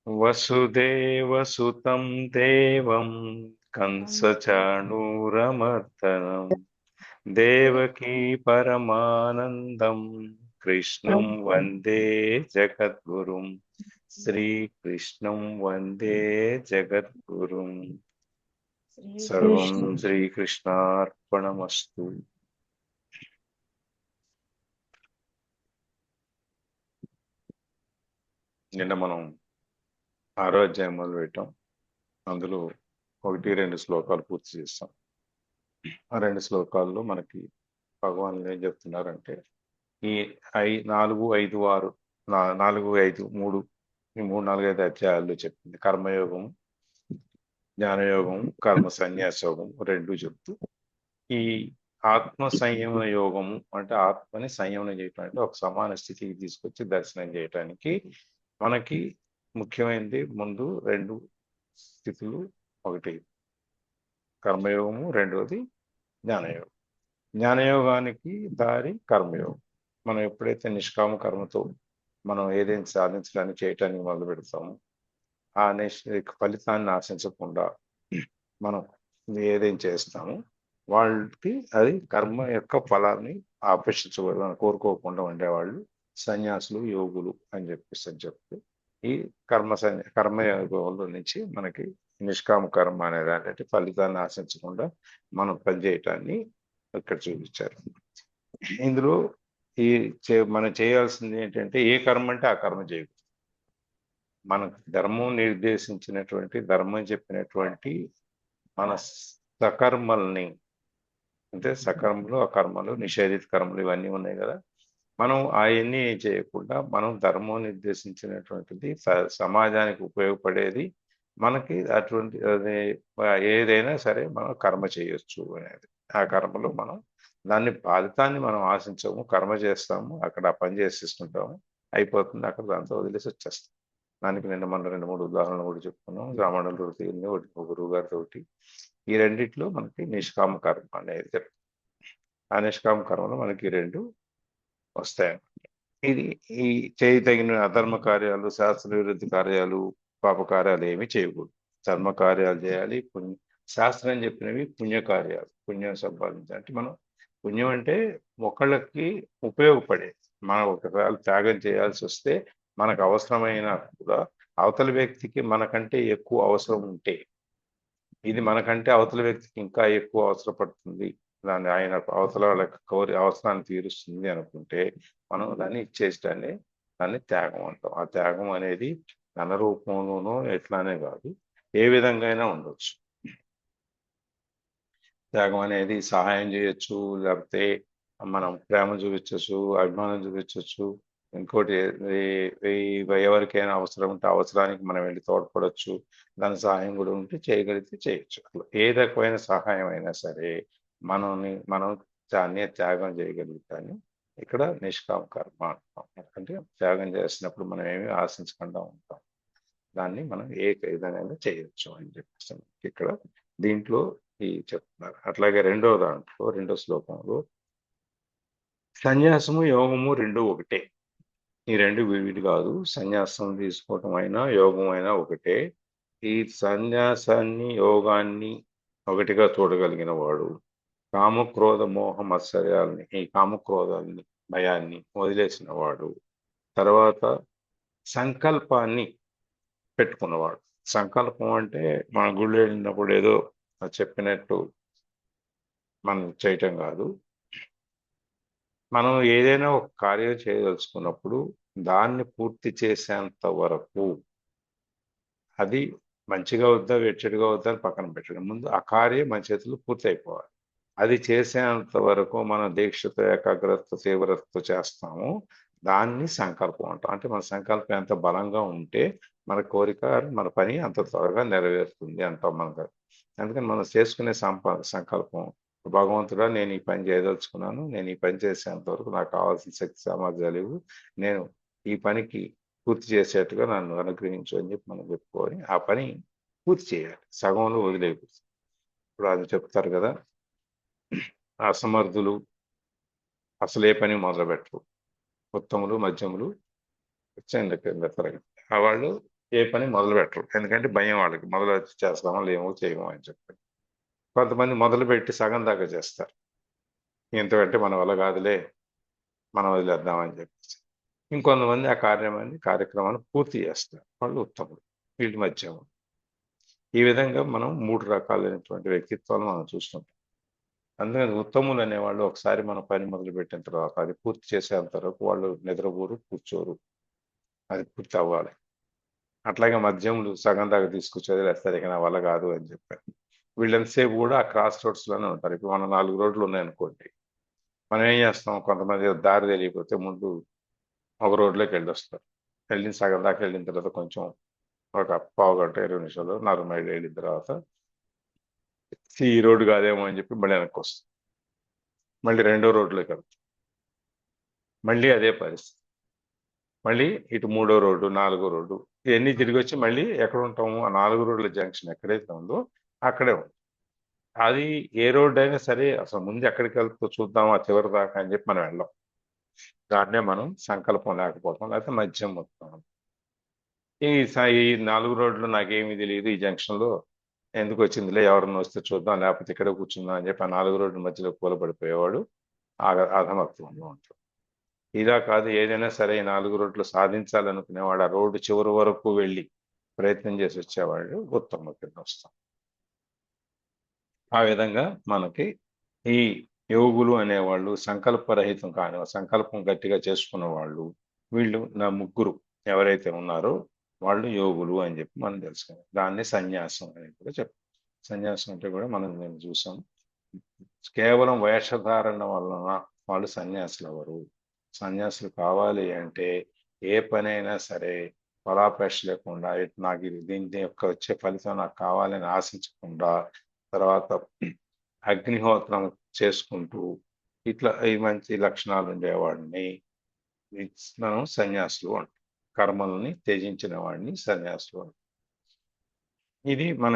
వసుదేవసుతం దేవం కంసచాణూరమర్దనం దేవకీ పరమానందం కృష్ణం వందే జగద్గురుం శ్రీకృష్ణం వందే జగద్గురుం. సర్వం శ్రీకృష్ణ శ్రీకృష్ణార్పణమస్తు. నిన్న మనం 6వ అధ్యాయం మొదలు పెట్టాం. అందులో 1-2 శ్లోకాలు పూర్తి చేస్తాం. ఆ 2 శ్లోకాల్లో మనకి భగవాన్ ఏం చెప్తున్నారంటే, ఈ 4, 5, 6, 4, 5, 3, ఈ 3, 4, 5 అధ్యాయాల్లో చెప్పింది కర్మయోగం, జ్ఞానయోగం, కర్మ సన్యాస యోగం 2 చెప్తూ, ఈ ఆత్మ సంయమన యోగము అంటే ఆత్మని సంయమనం చేయటం అంటే ఒక సమాన స్థితికి తీసుకొచ్చి దర్శనం చేయటానికి మనకి ముఖ్యమైనది ముందు 2 స్థితులు. ఒకటి కర్మయోగము, రెండవది జ్ఞానయోగం. జ్ఞానయోగానికి దారి కర్మయోగం. మనం ఎప్పుడైతే నిష్కామ కర్మతో మనం ఏదైనా సాధించడానికి చేయటానికి మొదలు పెడతామో ఆ ఫలితాన్ని ఆశించకుండా మనం ఏదైం చేస్తామో వాళ్ళకి అది కర్మ యొక్క ఫలాన్ని ఆపేక్షించకూడదు కోరుకోకుండా ఉండేవాళ్ళు సన్యాసులు, యోగులు అని చెప్తే ఈ కర్మయోగంలో నుంచి మనకి నిష్కామ కర్మ అనే దాంట్లో ఫలితాన్ని ఆశించకుండా మనం పనిచేయటాన్ని ఇక్కడ చూపించారు. ఇందులో మనం చేయాల్సింది ఏంటంటే ఏ కర్మ అంటే ఆ కర్మ చేయకూడదు. మనకు ధర్మం నిర్దేశించినటువంటి ధర్మం చెప్పినటువంటి మన సకర్మల్ని అంటే సకర్మలు, అకర్మలు, నిషేధిత కర్మలు ఇవన్నీ ఉన్నాయి కదా, మనం అవన్నీ ఏం చేయకుండా మనం ధర్మం నిర్దేశించినటువంటిది సమాజానికి ఉపయోగపడేది మనకి అటువంటి ఏదైనా సరే మనం కర్మ చేయొచ్చు అనేది. ఆ కర్మలో మనం దాన్ని ఫలితాన్ని మనం ఆశించము, కర్మ చేస్తాము, అక్కడ పని చేసేస్తుంటాము, అయిపోతుంది, అక్కడ దాంతో వదిలేసి వచ్చేస్తాం. దానికి నిన్న మనం 2-3 ఉదాహరణలు కూడా చెప్పుకున్నాం. రామాయణంలో ఒక గురువు గారితో. ఈ రెండిట్లో మనకి నిష్కామ కర్మ అనేది ఆ నిష్కామ కర్మలో మనకి 2 వస్తాయి. ఇది ఈ చేయదగిన అధర్మ కార్యాలు, శాస్త్ర విరుద్ధ కార్యాలు, పాప కార్యాలు ఏమి చేయకూడదు. ధర్మ కార్యాలు చేయాలి. శాస్త్రం చెప్పినవి పుణ్యకార్యాలు, పుణ్యం సంపాదించాలి. అంటే మనం పుణ్యం అంటే ఒకళ్ళకి ఉపయోగపడేది. మనం ఒకవేళ త్యాగం చేయాల్సి వస్తే మనకు అవసరమైన కూడా అవతల వ్యక్తికి మనకంటే ఎక్కువ అవసరం ఉంటే, ఇది మనకంటే అవతల వ్యక్తికి ఇంకా ఎక్కువ అవసరపడుతుంది, దాన్ని ఆయన అవతల వాళ్ళకి అవసరాన్ని తీరుస్తుంది అనుకుంటే మనం దాన్ని ఇచ్చేసడాన్ని దాన్ని త్యాగం అంటాం. ఆ త్యాగం అనేది ధన రూపంలోనూ ఎట్లానే కాదు, ఏ విధంగా అయినా ఉండొచ్చు. త్యాగం అనేది సహాయం చేయొచ్చు, లేకపోతే మనం ప్రేమ చూపించవచ్చు, అభిమానం చూపించవచ్చు, ఇంకోటి ఎవరికైనా అవసరం ఉంటే అవసరానికి మనం వెళ్ళి తోడ్పడవచ్చు, దాని సహాయం కూడా ఉంటే చేయగలిగితే చేయొచ్చు. అట్లా ఏ రకమైన సహాయం అయినా సరే మనం దాన్ని త్యాగం చేయగలుగుతాన్ని ఇక్కడ నిష్కామ కర్మ అంటాం. ఎందుకంటే త్యాగం చేసినప్పుడు మనం ఏమీ ఆశించకుండా ఉంటాం, దాన్ని మనం ఏ విధంగా చేయొచ్చు అని చెప్పేసి ఇక్కడ దీంట్లో చెప్తున్నారు. అట్లాగే రెండో శ్లోకంలో సన్యాసము, యోగము 2 ఒకటే. ఈ 2 విడివిడి కాదు. సన్యాసం తీసుకోవటం అయినా యోగం అయినా ఒకటే. ఈ సన్యాసాన్ని, యోగాన్ని ఒకటిగా చూడగలిగిన వాడు కామక్రోధ మోహ మత్సర్యాలని, ఈ కామక్రోధాన్ని, భయాన్ని వదిలేసిన వాడు, తర్వాత సంకల్పాన్ని పెట్టుకున్నవాడు. సంకల్పం అంటే మన గుళ్ళు వెళ్ళినప్పుడు ఏదో చెప్పినట్టు మనం చేయటం కాదు. మనం ఏదైనా ఒక కార్యం చేయదలుచుకున్నప్పుడు దాన్ని పూర్తి చేసేంత వరకు అది మంచిగా అవుద్దా, చెడుగా అవుద్దా అని పక్కన పెట్టడం, ముందు ఆ కార్యం మన చేతుల్లో పూర్తి అయిపోవాలి. అది చేసేంత వరకు మనం దీక్షతో, ఏకాగ్రతతో, తీవ్రతతో చేస్తాము, దాన్ని సంకల్పం అంటాం. అంటే మన సంకల్పం ఎంత బలంగా ఉంటే మన కోరిక, మన పని అంత త్వరగా నెరవేరుతుంది అంటాం మనం. అందుకని మనం చేసుకునే సంకల్పం, భగవంతుడా నేను ఈ పని చేయదలుచుకున్నాను, నేను ఈ పని చేసేంత వరకు నాకు కావాల్సిన శక్తి సామర్థ్యాలు, నేను ఈ పనికి పూర్తి చేసేట్టుగా నన్ను అనుగ్రహించు అని చెప్పి మనం చెప్పుకొని ఆ పని పూర్తి చేయాలి, సగంలో వదిలేయకూడదు. ఇప్పుడు అది చెప్తారు కదా, అసమర్థులు అసలు ఏ పని మొదలు పెట్టరు, ఉత్తములు, మధ్యములు, కింద తరగతి ఆ వాళ్ళు ఏ పని మొదలు పెట్టరు. ఎందుకంటే భయం వాళ్ళకి. మొదలు చేస్తామో లేమో చేయమో అని చెప్పి. కొంతమంది మొదలుపెట్టి సగం దాకా చేస్తారు. ఇంతకంటే మన వల్ల కాదులే, మనం వదిలేద్దామని చెప్పేసి. ఇంకొంతమంది ఆ కార్యక్రమాన్ని పూర్తి చేస్తారు. వాళ్ళు ఉత్తములు. వీటి మధ్య ఈ విధంగా మనం 3 రకాలైనటువంటి వ్యక్తిత్వాలు మనం చూస్తుంటాం. అందుకని ఉత్తములు అనేవాళ్ళు ఒకసారి మన పని మొదలుపెట్టిన తర్వాత అది పూర్తి చేసేంత వరకు వాళ్ళు నిద్రపోరు, కూర్చోరు. అది పూర్తి అవ్వాలి. అట్లాగే మద్యములు సగం దాకా తీసుకొచ్చేది లేస్తారు, ఇక నా వల్ల కాదు అని చెప్పారు. వీళ్ళెంతసేపు కూడా ఆ క్రాస్ రోడ్స్ లోనే ఉంటారు. ఇప్పుడు మనం 4 రోడ్లు ఉన్నాయనుకోండి, మనం ఏం చేస్తాం, కొంతమంది దారి తెలియకపోతే ముందు ఒక రోడ్లోకి వెళ్ళొస్తారు. వెళ్ళిన సగం దాకా వెళ్ళిన తర్వాత కొంచెం ఒక పావు గంట 20 నిమిషాలు 4 మైళ్ళు వెళ్ళిన తర్వాత ఈ రోడ్డు కాదేమో అని చెప్పి మళ్ళీ వెనక్కి వస్తాం. మళ్ళీ రెండో రోడ్లోకి వెళ్తాం. మళ్ళీ అదే పరిస్థితి. మళ్ళీ ఇటు 3వ రోడ్డు, 4వ రోడ్డు, ఇవన్నీ తిరిగి వచ్చి మళ్ళీ ఎక్కడ ఉంటాము, ఆ 4 రోడ్ల జంక్షన్ ఎక్కడైతే ఉందో అక్కడే ఉంటాం. అది ఏ రోడ్డు అయినా సరే అసలు ముందు ఎక్కడికి వెళ్తూ చూద్దాం ఆ చివరి దాకా అని చెప్పి మనం వెళ్ళాం. దాన్నే మనం సంకల్పం లేకపోవడం, లేకపోతే మద్యం మొత్తం. ఈ 4 రోడ్లు నాకేమీ తెలియదు, ఈ జంక్షన్ లో ఎందుకు వచ్చిందిలే, ఎవరన్నా వస్తే చూద్దాం, లేకపోతే ఇక్కడే కూర్చుందాం అని చెప్పి ఆ 4 రోడ్ల మధ్యలో కూలబడిపోయేవాడు అధమత్వంలో ఉంటాడు. ఇలా కాదు, ఏదైనా సరే 4 రోడ్లు సాధించాలనుకునేవాడు ఆ రోడ్డు చివరి వరకు వెళ్ళి ప్రయత్నం చేసి వచ్చేవాళ్ళు ఉత్తమ కింద వస్తాం. ఆ విధంగా మనకి ఈ యోగులు అనేవాళ్ళు సంకల్పరహితం కాని, సంకల్పం గట్టిగా చేసుకున్న వాళ్ళు, వీళ్ళు నా ముగ్గురు ఎవరైతే ఉన్నారో వాళ్ళు యోగులు అని చెప్పి మనం తెలుసుకున్నాం. దాన్ని సన్యాసం అని కూడా చెప్తాం. సన్యాసం అంటే కూడా మనం నేను చూసాం, కేవలం వేషధారణ వలన వాళ్ళు సన్యాసులు ఎవరు. సన్యాసులు కావాలి అంటే ఏ పనైనా సరే ఫలాపేక్ష లేకుండా, నాకు దీని యొక్క వచ్చే ఫలితం నాకు కావాలని ఆశించకుండా, తర్వాత అగ్నిహోత్రం చేసుకుంటూ ఇట్లా ఈ మంచి లక్షణాలు ఉండేవాడిని మనం సన్యాసులు అంటాం. కర్మలని త్యజించిన వాడిని సన్యాసులు అంటాం. ఇది మన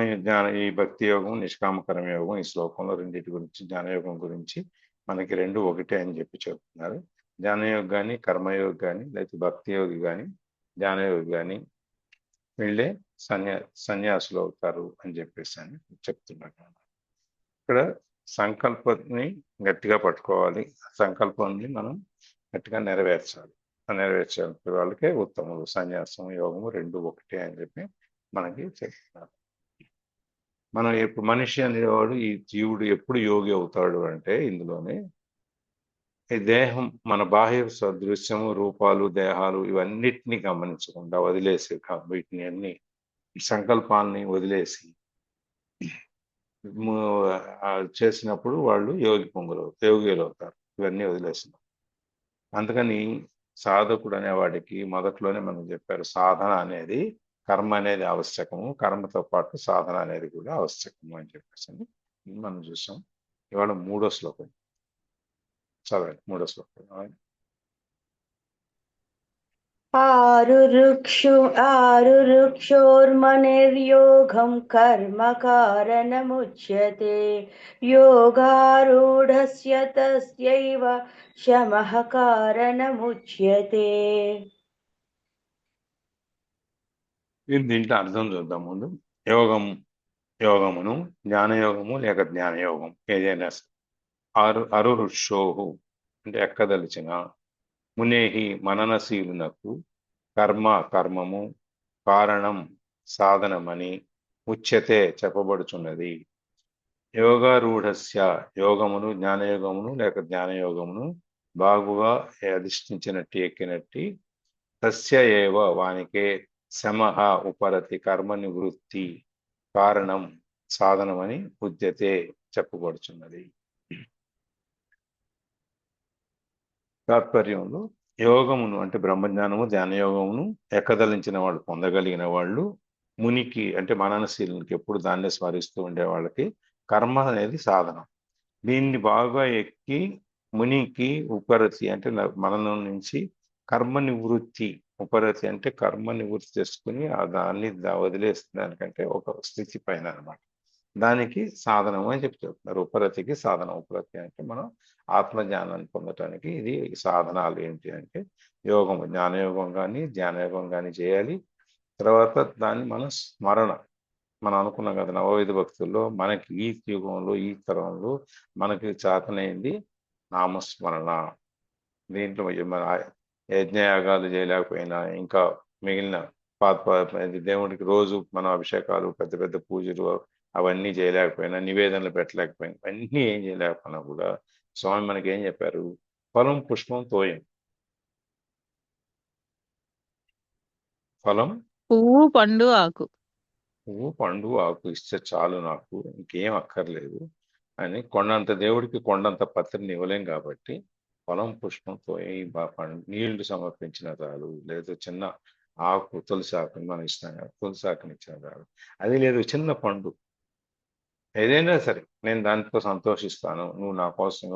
ఈ భక్తి యోగం, నిష్కామ కర్మ యోగం, ఈ శ్లోకంలో రెండింటి గురించి, జ్ఞానయోగం గురించి మనకి రెండు ఒకటే అని చెప్పి చెప్తున్నారు. జ్ఞానయోగి కానీ, కర్మయోగి కానీ, లేకపోతే భక్తి యోగి కానీ, జ్ఞానయోగి కానీ వీళ్ళే సన్యాసులు అవుతారు అని చెప్పేసి అని చెప్తున్నారు. ఇక్కడ సంకల్పాన్ని గట్టిగా పట్టుకోవాలి, సంకల్పాన్ని మనం గట్టిగా నెరవేర్చాలి. నెరవేర్చే వాళ్ళకే ఉత్తములు. సన్యాసం, యోగము రెండు ఒకటే అని చెప్పి మనకి చెప్తున్నారు. మనం ఇప్పుడు మనిషి అనేవాడు, ఈ జీవుడు ఎప్పుడు యోగి అవుతాడు అంటే ఇందులోనే ఈ దేహం, మన బాహ్య దృశ్యము, రూపాలు, దేహాలు ఇవన్నిటిని గమనించకుండా వదిలేసి, వీటిని అన్ని సంకల్పాలని వదిలేసి చేసినప్పుడు వాళ్ళు యోగిలు అవుతారు. ఇవన్నీ వదిలేసినాం. అందుకని సాధకుడు అనేవాడికి మొదట్లోనే మనం చెప్పారు, సాధన అనేది, కర్మ అనేది ఆవశ్యకము, కర్మతో పాటు సాధన అనేది కూడా ఆవశ్యకము అని చెప్పేసి మనం చూసాం. ఇవాళ 3వ శ్లోకం చదవండి. 3వ శ్లోకం. आरुरुक्षोर्मनिर्योगं कर्म कारणमुच्यते योगारूढस्य तस्यैव शमः कारणमुच्यते. దీంట్లో అర్థం చూద్దాం ముందు. యోగమును, జ్ఞానయోగము లేక జ్ఞానయోగం ఏదైనా అరురుషోహు అంటే ఎక్కదలిచిన, మునేహి మననశీలునకు, కర్మము, కారణం సాధనమని, ఉచ్యతే చెప్పబడుచున్నది. యోగారూఢస్య యోగమును, జ్ఞానయోగమును లేక జ్ఞానయోగమును బాగుగా అధిష్ఠించినట్టు ఎక్కినట్టి, తస్య ఏవ వానికే శమః ఉపరతి కర్మ నివృత్తి కారణం సాధనమని ఉద్యతే చెప్పబడుచున్నది. తాత్పర్యంలో యోగమును అంటే బ్రహ్మజ్ఞానము, ధ్యానయోగమును ఎక్కదలించిన వాళ్ళు, పొందగలిగిన వాళ్ళు, మునికి అంటే మననశీలునికి ఎప్పుడు దాన్నే స్మరిస్తూ ఉండే వాళ్ళకి కర్మ అనేది సాధనం. దీన్ని బాగా ఎక్కి మునికి ఉపరతి అంటే మననం నుంచి కర్మ నివృత్తి, ఉపరతి అంటే కర్మ నివృత్తి చేసుకుని దాన్ని వదిలేస్తుంది, దానికంటే ఒక స్థితి పైన అనమాట. దానికి సాధనం అని చెప్పి చెప్తున్నారు. ఉపరతికి సాధనం. ఉపరతి అంటే మనం ఆత్మజ్ఞానాన్ని పొందటానికి ఇది సాధనాలు ఏంటి అంటే యోగం, జ్ఞానయోగం కానీ ధ్యానయోగం కానీ చేయాలి, తర్వాత దాన్ని మన స్మరణ. మనం అనుకున్నాం కదా నవవిధ భక్తుల్లో మనకి ఈ యుగంలో ఈ తరంలో మనకి చేతనైంది నామస్మరణ. దీంట్లో మన యజ్ఞయాగాలు చేయలేకపోయినా ఇంకా మిగిలిన ఇది దేవుడికి రోజు మనం అభిషేకాలు పెద్ద పెద్ద పూజలు అవన్నీ చేయలేకపోయినా నివేదనలు పెట్టలేకపోయినా అన్నీ ఏం చేయలేకపోయినా కూడా స్వామి మనకి ఏం చెప్పారు? ఫలం పుష్పం తోయం. ఫలం పువ్వు పండు ఆకు. పువ్వు పండు ఆకు ఇస్తే చాలు, నాకు ఇంకేం అక్కర్లేదు అని. కొండంత దేవుడికి కొండంత పత్రిని ఇవ్వలేం కాబట్టి ఫలం పుష్పంతో నీళ్లు సమర్పించిన చాలు. లేదు చిన్న ఆకు తులసి ఆకుని మనం ఇస్తాం కదా, తులసి ఆకుని ఇచ్చిన చాలు. అది లేదు చిన్న పండు ఏదైనా సరే నేను దాంతో సంతోషిస్తాను. నువ్వు నా కోసం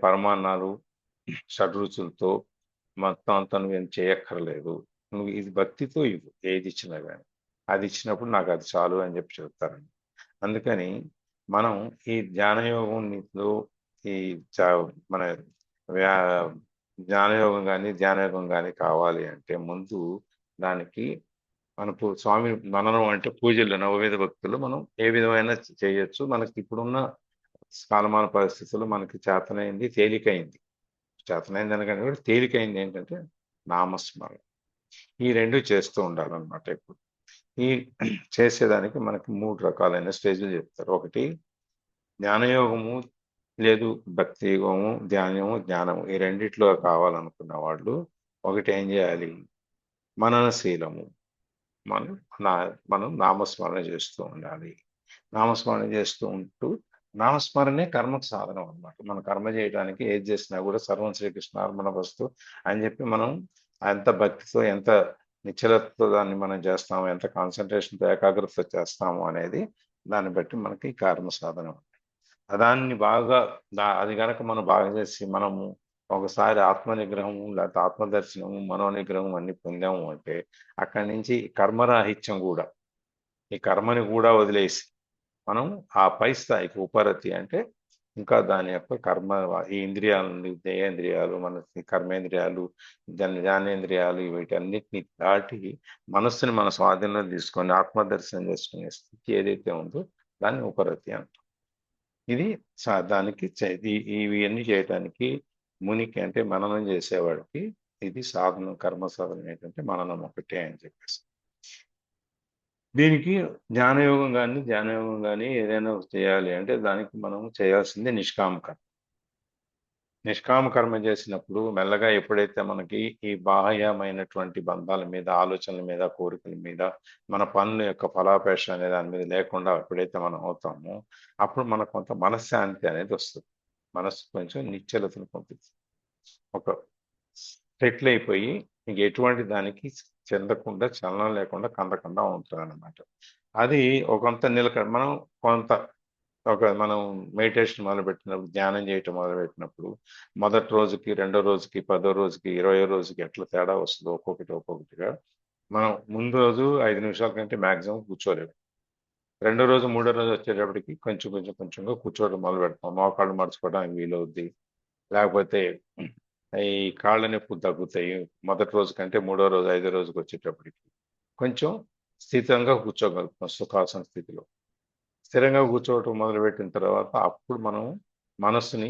పరమాన్నాలు షడ్రుచులతో మొత్తం అంతా నువ్వేం చేయక్కర్లేదు, నువ్వు ఇది భక్తితో ఇవ్వు ఏది ఇచ్చినా కానీ. అది ఇచ్చినప్పుడు నాకు అది చాలు అని చెప్పి చెప్తారండి. అందుకని మనం ఈ ధ్యానయోగంలో ఈ మన జ్ఞానయోగం కానీ ధ్యానయోగం కానీ కావాలి అంటే ముందు దానికి మనకు స్వామి మననం అంటే పూజలు నవవేద భక్తులు మనం ఏ విధమైన చేయొచ్చు. మనకి ఇప్పుడున్న కాలమాన పరిస్థితుల్లో మనకి చేతనైంది తేలికైంది. చేతనైంది అనగానే కూడా తేలికైంది ఏంటంటే నామస్మరణ. ఈ రెండు చేస్తూ ఉండాలన్నమాట. ఇప్పుడు ఈ చేసేదానికి మనకి 3 రకాలైన స్టేజ్లు చెప్తారు. ఒకటి జ్ఞానయోగము, లేదు భక్తి యోగము, ధ్యానము, జ్ఞానము. ఈ రెండిట్లో కావాలనుకున్న వాళ్ళు ఒకటి ఏం చేయాలి? మననశీలము. మనం నామస్మరణ చేస్తూ ఉండాలి. నామస్మరణ చేస్తూ ఉంటూ, నామస్మరణే కర్మకు సాధనం అన్నమాట. మనం కర్మ చేయడానికి ఏది చేసినా కూడా సర్వం శ్రీకృష్ణార్పణ వస్తు అని చెప్పి మనం ఎంత భక్తితో ఎంత నిశ్చలతతో దాన్ని మనం చేస్తాము, ఎంత కాన్సన్ట్రేషన్తో ఏకాగ్రత చేస్తాము అనేది దాన్ని బట్టి మనకి కర్మ సాధనం. దాన్ని బాగా అది కనుక మనం బాగా చేసి మనము ఒకసారి ఆత్మ నిగ్రహము లేకపోతే ఆత్మదర్శనము మనోనిగ్రహం అన్ని పొందాము అంటే అక్కడి నుంచి కర్మరాహిత్యం కూడా, ఈ కర్మని కూడా వదిలేసి మనం ఆ పై స్థాయికి ఉపరతి అంటే ఇంకా దాని యొక్క కర్మ ఈ ఇంద్రియాలు, దేయేంద్రియాలు, మన కర్మేంద్రియాలు, జ్ఞానేంద్రియాలు వీటన్నిటిని దాటి మనస్సుని మన స్వాధీనంలో తీసుకొని ఆత్మదర్శనం చేసుకునే స్థితి ఏదైతే ఉందో దాన్ని ఉపరతి అంటాం. ఇది దానికి ఇవన్నీ చేయటానికి మునికి అంటే మననం చేసేవాడికి ఇది సాధనం, కర్మ సాధనం ఏంటంటే మననం ఒకటే అని చెప్పేసి. దీనికి ధ్యానయోగం కానీ ఏదైనా చేయాలి అంటే దానికి మనం చేయాల్సింది నిష్కామ కర్మ. నిష్కామ కర్మ చేసినప్పుడు మెల్లగా ఎప్పుడైతే మనకి ఈ బాహ్యమైనటువంటి బంధాల మీద, ఆలోచనల మీద, కోరికల మీద, మన పనుల యొక్క ఫలాపేక్ష అనే దాని మీద లేకుండా ఎప్పుడైతే మనం అవుతామో అప్పుడు మనకు కొంత మనశ్శాంతి అనేది వస్తుంది. మనస్సు కొంచెం నిశ్చలతను పంపిస్తుంది. ఒక సెటిల్ అయిపోయి ఇంక ఎటువంటి దానికి చెందకుండా, చలనం లేకుండా కందకుండా ఉంటుంది అన్నమాట. అది ఒకంత మనం మనం మెడిటేషన్ మొదలుపెట్టినప్పుడు, ధ్యానం చేయటం మొదలుపెట్టినప్పుడు మొదటి రోజుకి, రెండో రోజుకి, 10వ రోజుకి, 20వ రోజుకి ఎట్లా తేడా వస్తుందో ఒక్కొక్కటిగా మనం ముందు రోజు 5 నిమిషాల కంటే మ్యాక్సిమం కూర్చోలేము. రెండో రోజు, మూడో రోజు వచ్చేటప్పటికి కొంచెంగా కూర్చోవడం మొదలు పెడతాం. మోకాళ్ళు మడుచుకోవడానికి వీలవుద్ది, లేకపోతే ఈ కాళ్ళ నొప్పులు తగ్గుతాయి. మొదటి రోజు కంటే మూడో రోజు, 5వ రోజుకి వచ్చేటప్పటికి కొంచెం స్థితంగా కూర్చోగలుగుతాం. సుఖాసన స్థితిలో స్థిరంగా కూర్చోవటం మొదలుపెట్టిన తర్వాత అప్పుడు మనం మనస్సుని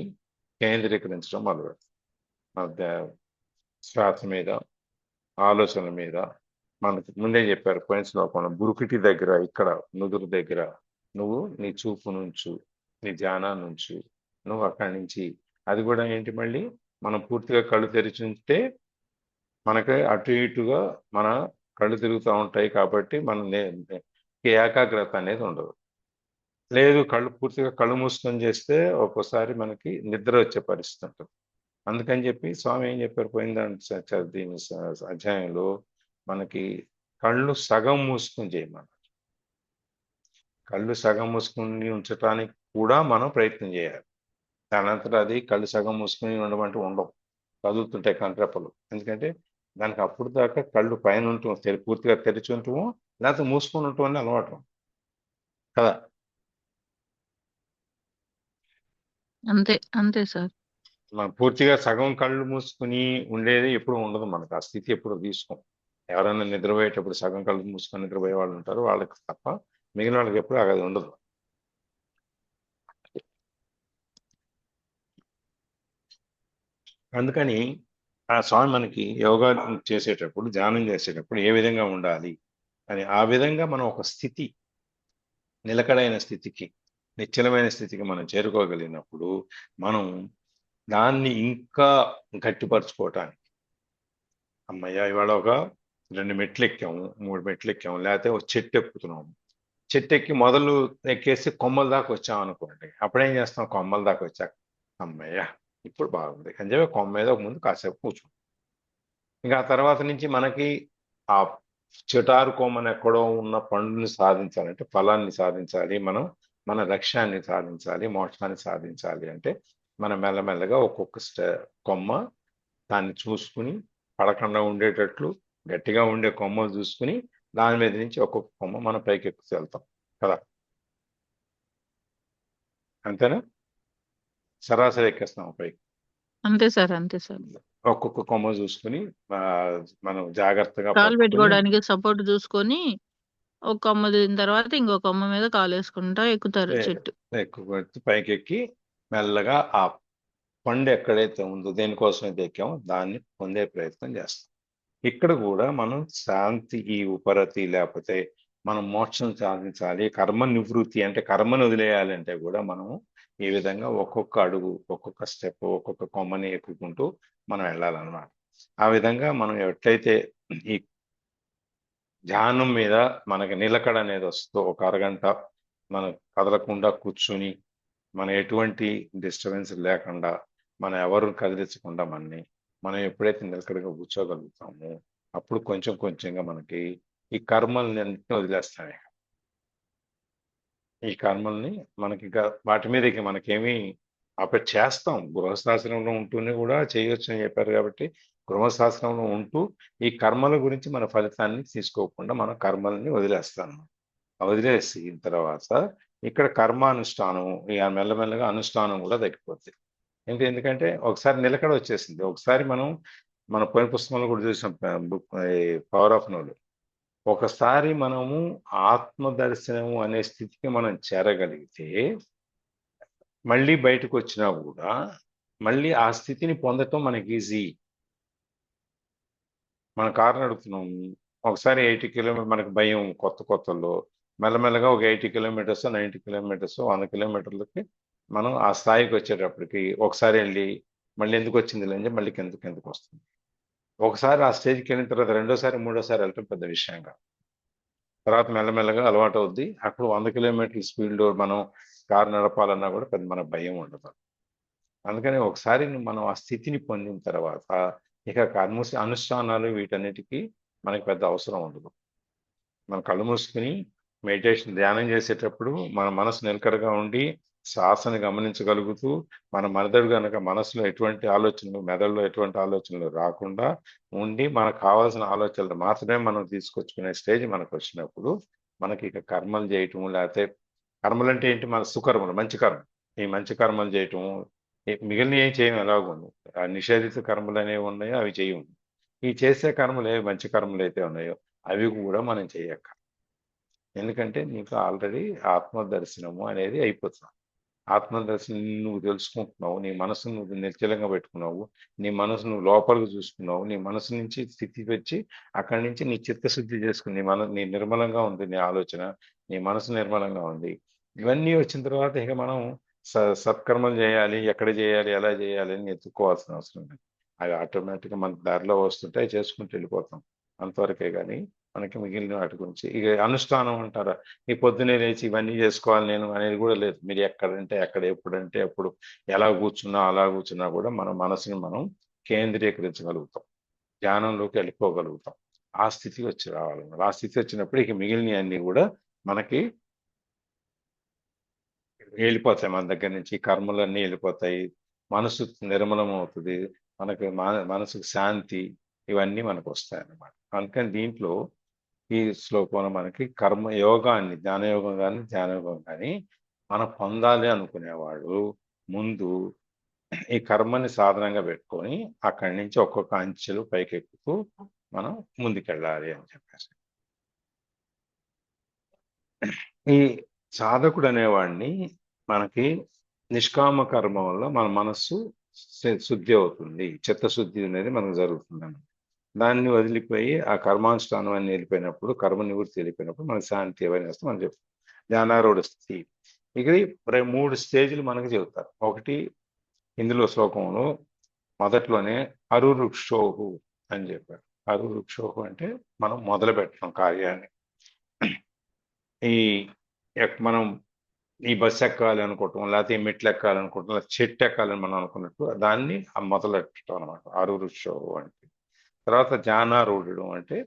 కేంద్రీకరించడం మొదలుపెడతాం. శ్వాస మీద, ఆలోచనల మీద. మనకి ముందే చెప్పారు పోయిన శ్లోకంలో, బురుకిటి దగ్గర, ఇక్కడ నుదురు దగ్గర నువ్వు నీ చూపు నుంచు, నీ ధ్యానాన్ని నుంచు. నువ్వు అక్కడి నుంచి అది కూడా ఏంటి, మళ్ళీ మనం పూర్తిగా కళ్ళు తెరిచి ఉంటే మనకి అటు ఇటుగా మన కళ్ళు తిరుగుతూ ఉంటాయి కాబట్టి మన ఏకాగ్రత అనేది ఉండదు. లేదు పూర్తిగా కళ్ళు మూసుకొని చేస్తే ఒక్కోసారి మనకి నిద్ర వచ్చే పరిస్థితి ఉంటుంది. అందుకని చెప్పి స్వామి ఏం చెప్పారు పోయిన దీని అధ్యాయంలో, మనకి కళ్ళు సగం మూసుకొని చేయమన్నారు. కళ్ళు సగం మూసుకుని ఉంచడానికి కూడా మనం ప్రయత్నం చేయాలి. దానంతటా అది కళ్ళు సగం మూసుకుని ఉండమంటే ఉండవు, కదులుతుంటాయి కంట్రెప్పలు. ఎందుకంటే దానికి అప్పుడు దాకా కళ్ళు పైన ఉంటాం, పూర్తిగా తెరిచి ఉంటాము, లేకపోతే మూసుకొని ఉంటాం అని అలవాటు కదా. అంతే అంతే సార్. మనం పూర్తిగా సగం కళ్ళు మూసుకుని ఉండేది ఎప్పుడు ఉండదు మనకు. ఆ స్థితి ఎప్పుడు తీసుకోం. ఎవరైనా నిద్రపోయేటప్పుడు సగం కళ్ళు మూసుకొని నిద్రపోయే వాళ్ళు ఉంటారు, వాళ్ళకి తప్ప మిగిలిన వాళ్ళకి ఎప్పుడు అది ఉండదు. అందుకని ఆ స్వామి మనకి యోగా చేసేటప్పుడు, ధ్యానం చేసేటప్పుడు ఏ విధంగా ఉండాలి అని, ఆ విధంగా మనం ఒక స్థితి, నిలకడైన స్థితికి, నిశ్చలమైన స్థితికి మనం చేరుకోగలిగినప్పుడు మనం దాన్ని ఇంకా గట్టిపరచుకోవటానికి, అమ్మయ్య ఇవాళ ఒక 2 మెట్లు ఎక్కాము, 3 మెట్లు ఎక్కాము, లేకపోతే ఒక చెట్టు ఎక్కుతున్నాము. చెట్టు ఎక్కి మొదలు ఎక్కేసి కొమ్మల దాకా వచ్చాం అనుకోండి, అప్పుడేం చేస్తాం? కొమ్మల దాకా వచ్చాక అమ్మయ్య ఇప్పుడు బాగుంది అని చెప్పి కొమ్మ మీద ఒక ముందు కాసేపు కూర్చుంటాం. ఇంకా ఆ తర్వాత నుంచి మనకి ఆ చిటారు కొమ్మను ఎక్కడో ఉన్న పండుని సాధించాలంటే, ఫలాన్ని సాధించాలి, మనం మన లక్ష్యాన్ని సాధించాలి, మోక్షాన్ని సాధించాలి అంటే మనం మెల్లమెల్లగా ఒక్కొక్క కొమ్మ దాన్ని చూసుకుని పడకుండా ఉండేటట్లు గట్టిగా ఉండే కొమ్మలు చూసుకుని దాని మీద నుంచి ఒక్కొక్క కొమ్మ మనం పైకి ఎక్కుతూ వెళ్తాం కదా. అంతేనా? సరాసరి ఎక్కేస్తాం పైకి. అంతే సార్, అంతే సార్. ఒక్కొక్క కొమ్మ చూసుకుని ఆ, మనం జాగ్రత్తగా కాలు పట్టుకుని పెట్టుకోవడానికి సపోర్ట్ చూసుకొని ఒక కొమ్మ దిగిన తర్వాత ఇంకో కొమ్మ మీద కాలు వేసుకుంటా ఎక్కుతారు చెట్టు. ఎక్కువ పైకి ఎక్కి మెల్లగా ఆ పండు ఎక్కడైతే ఉందో, దేనికోసం అయితే ఎక్కామో దాన్ని పొందే ప్రయత్నం చేస్తాం. ఇక్కడ కూడా మనం శాంతి, ఈ ఉపరతి లేకపోతే మనం మోక్షం సాధించాలి, కర్మ నివృత్తి అంటే కర్మను వదిలేయాలి అంటే కూడా మనము ఈ విధంగా ఒక్కొక్క అడుగు, ఒక్కొక్క స్టెప్, ఒక్కొక్క కొమ్మని ఎక్కుకుంటూ మనం వెళ్ళాలన్నమాట. ఆ విధంగా మనం ఎట్లయితే ఈ ధ్యానం మీద మనకి నిలకడ అనేది వస్తుందో, ఒక అరగంట మనం కదలకుండా కూర్చుని, మన ఎటువంటి డిస్టర్బెన్స్ లేకుండా, మనం ఎవరు కదిలించకుండా మనం ఎప్పుడైతే నిలకడగా కూర్చోగలుగుతామో అప్పుడు కొంచెం కొంచెంగా మనకి ఈ కర్మల్ని అన్నింటినీ వదిలేస్తాయి. ఈ కర్మల్ని మనకి వాటి మీద ఇక మనకేమీ అప్పుడు చేస్తాం. గృహస్థాశ్రమంలో ఉంటూనే కూడా చేయొచ్చు అని చెప్పారు కాబట్టి గృహస్థాశ్రమంలో ఉంటూ ఈ కర్మల గురించి మన ఫలితాన్ని తీసుకోకుండా మన కర్మల్ని వదిలేస్తాను. వదిలేసి తర్వాత ఇక్కడ కర్మానుష్ఠానం, ఇక మెల్లమెల్లగా అనుష్ఠానం కూడా తగ్గిపోతుంది. ఎందుకంటే ఒకసారి నిలకడ వచ్చేసింది. ఒకసారి మనం మన పని పుస్తకంలో కూడా చూసాం, బుక్ పవర్ ఆఫ్ నోలు. ఒకసారి మనము ఆత్మ దర్శనము అనే స్థితికి మనం చేరగలిగితే మళ్ళీ బయటకు వచ్చినా కూడా మళ్ళీ ఆ స్థితిని పొందటం మనకి ఈజీ. మన కారు నడుపుతున్నాం, ఒకసారి 80 కిలోమీటర్ మనకు భయం కొత్తలో, మెల్లమెల్లగా ఒక 80 కిలోమీటర్స్, 90 కిలోమీటర్స్, 100 కిలోమీటర్లకి మనం ఆ స్థాయికి వచ్చేటప్పటికి ఒకసారి వెళ్ళి మళ్ళీ ఎందుకు వచ్చింది లేని మళ్ళీ కిందకు వస్తుంది. ఒకసారి ఆ స్టేజ్కి వెళ్ళిన తర్వాత రెండోసారి మూడోసారి వెళ్ళటం పెద్ద విషయం కాదు. తర్వాత మెల్లమెల్లగా అలవాటు అవుద్ది. అప్పుడు 100 కిలోమీటర్ల స్పీడ్లో మనం కారు నడపాలన్నా కూడా పెద్ద మన భయం ఉండదు. అందుకని ఒకసారి మనం ఆ స్థితిని పొందిన తర్వాత ఇక అనుష్ఠానాలు వీటన్నిటికీ మనకి పెద్ద అవసరం ఉండదు. మన కళ్ళు మూసుకుని మెడిటేషన్, ధ్యానం చేసేటప్పుడు మన మనసు నిలకడగా ఉండి శ్వాసను గమనించగలుగుతూ, మన మనసులో ఎటువంటి ఆలోచనలు, మెదడులో ఎటువంటి ఆలోచనలు రాకుండా ఉండి మనకు కావాల్సిన ఆలోచనలు మాత్రమే మనం తీసుకొచ్చుకునే స్టేజ్ మనకు వచ్చినప్పుడు మనకి ఇక కర్మలు చేయటం, లేకపోతే కర్మలు అంటే ఏంటి? మన సుకర్మలు, మంచి కర్మ, ఈ మంచి కర్మలు చేయటం, మిగిలిన ఏం చేయము. ఎలాగో ఆ నిషేధిత కర్మలు అనేవి ఉన్నాయో అవి చేయము. ఈ చేసే కర్మలు ఏవి మంచి కర్మలు అయితే ఉన్నాయో అవి కూడా మనం చేయక్క. ఎందుకంటే నీకు ఆల్రెడీ ఆత్మదర్శనము అనేది అయిపోతుంది. ఆత్మదర్శనం నువ్వు తెలుసుకుంటున్నావు, నీ మనసును నువ్వు నిశ్చలంగా పెట్టుకున్నావు, నీ మనసు నువ్వు లోపలికి చూసుకున్నావు, నీ మనసు నుంచి స్థితి వచ్చి అక్కడి నుంచి నీ చిత్తశుద్ధి చేసుకుని నీ నిర్మలంగా ఉంది, నీ ఆలోచన, నీ మనసు నిర్మలంగా ఉంది. ఇవన్నీ వచ్చిన తర్వాత ఇక మనం సత్కర్మలు చేయాలి, ఎక్కడ చేయాలి, ఎలా చేయాలి అని ఎత్తుక్కోవాల్సిన అవసరం లేదు. అవి ఆటోమేటిక్గా మన దారిలో వస్తుంటాయి, చేసుకుంటూ వెళ్ళిపోతాం. అంతవరకే కానీ మనకి మిగిలిన వాటి గురించి ఇక అనుష్ఠానం అంటారా, ఈ పొద్దునే లేచి ఇవన్నీ చేసుకోవాలి నేను అనేది కూడా లేదు. మీరు ఎక్కడంటే ఎక్కడ, ఎప్పుడంటే ఎప్పుడు, ఎలా కూర్చున్నా అలా కూర్చున్నా కూడా మన మనసుని మనం కేంద్రీకరించగలుగుతాం, ధ్యానంలోకి వెళ్ళిపోగలుగుతాం. ఆ స్థితికి వచ్చి రావాలన్నమాట. ఆ స్థితి వచ్చినప్పుడు ఇక మిగిలిన అన్ని కూడా మనకి వెళ్ళిపోతాయి. మన దగ్గర నుంచి కర్మలన్నీ వెళ్ళిపోతాయి, మనసు నిర్మలం అవుతుంది, మనకి మనసుకు శాంతి, ఇవన్నీ మనకు వస్తాయి అన్నమాట. అందుకని దీంట్లో ఈ శ్లోకంలో మనకి కర్మ యోగాన్ని, ధ్యానయోగం కానీ మనం పొందాలి అనుకునేవాడు ముందు ఈ కర్మని సాధనంగా పెట్టుకొని అక్కడి నుంచి ఒక్కొక్క అంచెలు పైకెక్కుతూ మనం ముందుకెళ్ళాలి అని చెప్పేసి. ఈ సాధకుడు అనేవాడిని మనకి నిష్కామ కర్మ వల్ల మన మనస్సు శుద్ధి అవుతుంది, చిత్తశుద్ధి అనేది మనకు జరుగుతుంది. దాన్ని వదిలిపోయి ఆ కర్మానుష్ఠానం అని వెళ్ళిపోయినప్పుడు, కర్మ నివృత్తి వెళ్ళిపోయినప్పుడు మనకు శాంతి అవన్నీ వస్తే మనం చెప్తాం జ్ఞానారూఢ స్థితి. ఇది 3 స్టేజ్లు మనకు చెబుతారు. ఒకటి ఇందులో శ్లోకంలో మొదట్లోనే అరురుక్షోహు అని చెప్పారు. అరురుక్షోహు అంటే మనం మొదలు పెట్టడం కార్యాన్ని. ఈ మనం ఈ బస్సు ఎక్కాలి అనుకోవటం, లేకపోతే ఈ మెట్లు ఎక్కాలి అనుకోవటం, లేకపోతే చెట్టు ఎక్కాలని మనం అనుకున్నట్టు దాన్ని మొదలెట్టడం అనమాట అరురుక్షోహు అంటే. తర్వాత జ్ఞానారూఢుడు అంటే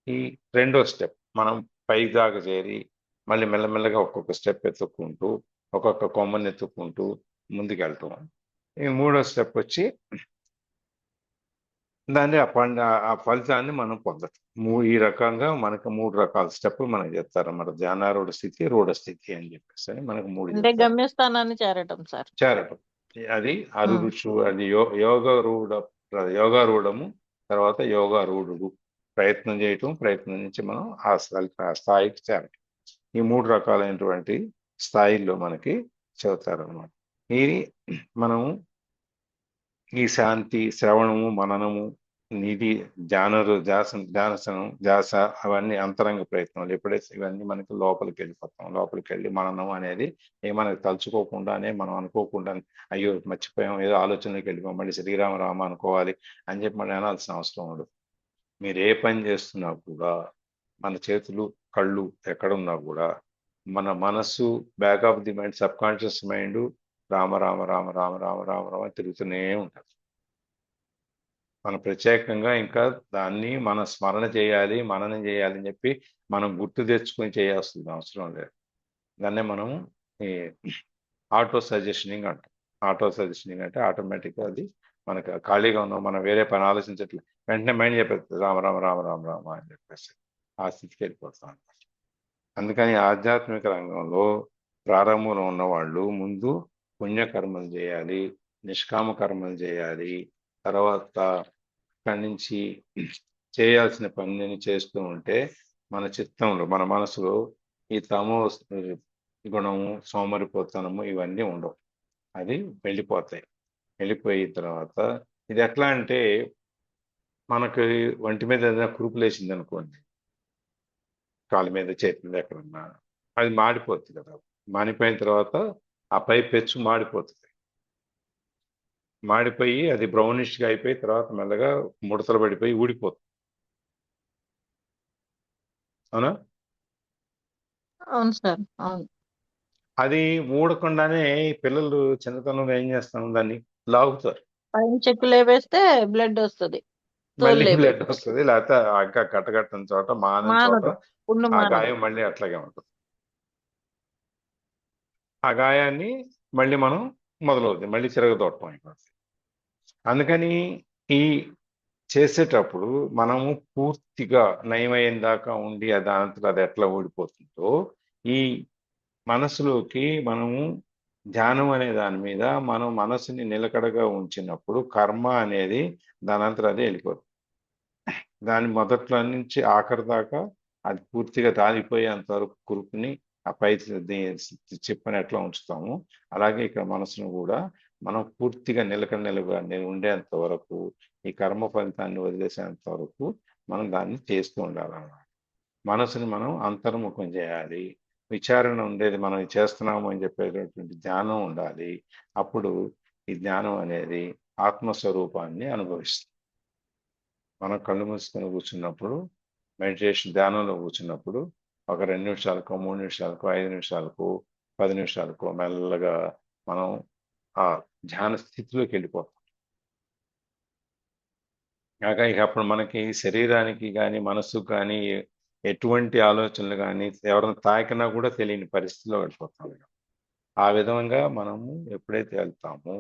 ఈ రెండో స్టెప్, మనం పై దాకా చేరి మళ్ళీ మెల్లమెల్లగా ఒక్కొక్క స్టెప్ ఎత్తుక్కుంటూ ఒక్కొక్క కొమ్మని ఎత్తుక్కుంటూ ముందుకెళ్ళటం. ఈ మూడో స్టెప్ వచ్చి దాన్ని ఆ ఫలితాన్ని మనం పొందటం. ఈ రకంగా మనకు 3 రకాల స్టెప్పులు మనకు చెప్తారు అన్నమాట. జ్ఞానారూఢ స్థితి, రూఢ స్థితి అని చెప్పేసి మనకు 3 అంటే చెప్తారు. గమ్యస్థానాన్ని చేరటం సార్. చేరటం అది అరురుచు, అది యోగారూఢము, తర్వాత యోగారూఢుడు. ప్రయత్నం చేయటం, ప్రయత్నం నుంచి మనం ఆ స్థాయికి చేరటం. ఈ 3 రకాలైనటువంటి స్థాయిల్లో మనకి చెబుతారు అన్నమాట. ఇది మనము ఈ శాంతి, శ్రవణము, మననము, నిధి, ధ్యాస అవన్నీ అంతరంగ ప్రయత్నాలు. ఎప్పుడైతే ఇవన్నీ మనకి లోపలికి వెళ్ళిపోతాం, లోపలికి వెళ్ళి మననం అనేది మనకి తలుచుకోకుండానే, మనం అనుకోకుండా అయ్యో మర్చిపోయాం, ఏదో ఆలోచనలోకి వెళ్ళిపోయాం, మళ్ళీ శ్రీరామ అనుకోవాలి అని చెప్పి మళ్ళీ అనాల్సిన అవసరం ఉండదు. మీరు ఏ పని చేస్తున్నా కూడా మన చేతులు, కళ్ళు ఎక్కడున్నా కూడా మన మనస్సు, back of the mind, sub conscious mind Rama Rama Rama Rama Rama Rama Rama తిరుగుతూనే ఉంటుంది. మనం ప్రత్యేకంగా ఇంకా దాన్ని మనం స్మరణ చేయాలి, మననం చేయాలి అని చెప్పి మనం గుర్తు తెచ్చుకొని చేయాల్సిన అవసరం లేదు. దాన్నే మనం ఈ ఆటో సజెషనింగ్ అంటాం. ఆటో సజెషనింగ్ అంటే ఆటోమేటిక్గా అది మనకు ఖాళీగా ఉన్నాం, మనం వేరే పని ఆలోచించట్లేదు, వెంటనే మైండ్ చెప్పేస్తుంది రామ రామ రామ రామ రామ అని చెప్పేసి ఆ స్థితికి వెళ్ళిపోతాం అనమాట. అందుకని ఆధ్యాత్మిక రంగంలో ప్రారంభంలో ఉన్నవాళ్ళు ముందు పుణ్యకర్మలు చేయాలి, నిష్కామ కర్మలు చేయాలి. తర్వాత అక్కడి నుంచి చేయాల్సిన పనిని చేస్తూ ఉంటే మన చిత్తంలో, మన మనసులో ఈ తమో గుణము, సోమరిపోతనము ఇవన్నీ ఉండవు. అది వెళ్ళిపోతాయి. వెళ్ళిపోయిన తర్వాత ఇది ఎట్లా అంటే మనకి ఒంటి మీద ఏదైనా కురుపులు వేసింది అనుకోండి, కాలు మీద, చేతి మీద ఎక్కడన్నా, అది మాడిపోతుంది కదా. మాడిపోయిన తర్వాత ఆ పై పెచ్చు మాడిపోతుంది. మాడిపోయి అది బ్రౌనిష్గా అయిపోయి తర్వాత మెల్లగా ముడతలు పడిపోయి ఊడిపోతుంది. అవునా? అవును సార్, అవును. అది ఊడకుండానే పిల్లలు చిన్నతనంలో ఏం చేస్తాం, దాన్ని లాగుతారు, పైన చెక్కులు వేస్తే బ్లడ్ వస్తుంది, మళ్ళీ తోలు బ్లడ్ వస్తుంది. లేకపోతే ఇంకా కట్టకట్టని చోట, మానని చోట మానదు, పుండు ఆ మానదు. గాయం మళ్ళీ అట్లాగే ఉంటుంది. ఆ గాయాన్ని మళ్ళీ మనం మొదలవుతుంది, మళ్ళీ తిరగదోటం అయిపోతుంది. అందుకని ఈ చేసేటప్పుడు మనము పూర్తిగా నయమైన దాకా ఉండి దానంతట అది ఎట్లా ఓడిపోతుందో, ఈ మనసులోకి మనము ధ్యానం అనే దాని మీద మనం మనసుని నిలకడగా ఉంచినప్పుడు కర్మ అనేది దానంతట అదే వెళ్ళిపోతుంది. దాని మొదట్లో నుంచి ఆఖరి దాకా అది పూర్తిగా రాలిపోయేంత వరకు కురుపుని ఆ పై చెప్పని ఎట్లా ఉంచుతాము, అలాగే ఇక్కడ మనసును కూడా మనం పూర్తిగా నిలకడ ఉండేంత వరకు, ఈ కర్మ ఫలితాన్ని వదిలేసేంత వరకు మనం దాన్ని చేస్తూ ఉండాలన్నమాట. మనసుని మనం అంతర్ముఖం చేయాలి, విచారణ ఉండేది, మనం చేస్తున్నాము అని చెప్పేటటువంటి జ్ఞానం ఉండాలి. అప్పుడు ఈ జ్ఞానం అనేది ఆత్మస్వరూపాన్ని అనుభవిస్తుంది. మనం కళ్ళు మూసుకొని కూర్చున్నప్పుడు, మెడిటేషన్ ధ్యానంలో కూర్చున్నప్పుడు ఒక 2 నిమిషాలకో, 3 నిమిషాలకో, 5 నిమిషాలకో, 10 నిమిషాలకో మెల్లగా మనం ఆ ధ్యాన స్థితిలోకి వెళ్ళిపోతాం. కాక ఇక అప్పుడు మనకి శరీరానికి కానీ, మనసుకు కానీ ఎటువంటి ఆలోచనలు కానీ ఎవరైనా తాకినా కూడా తెలియని పరిస్థితిలో వెళ్ళిపోతాం. ఆ విధంగా మనము ఎప్పుడైతే వెళ్తామో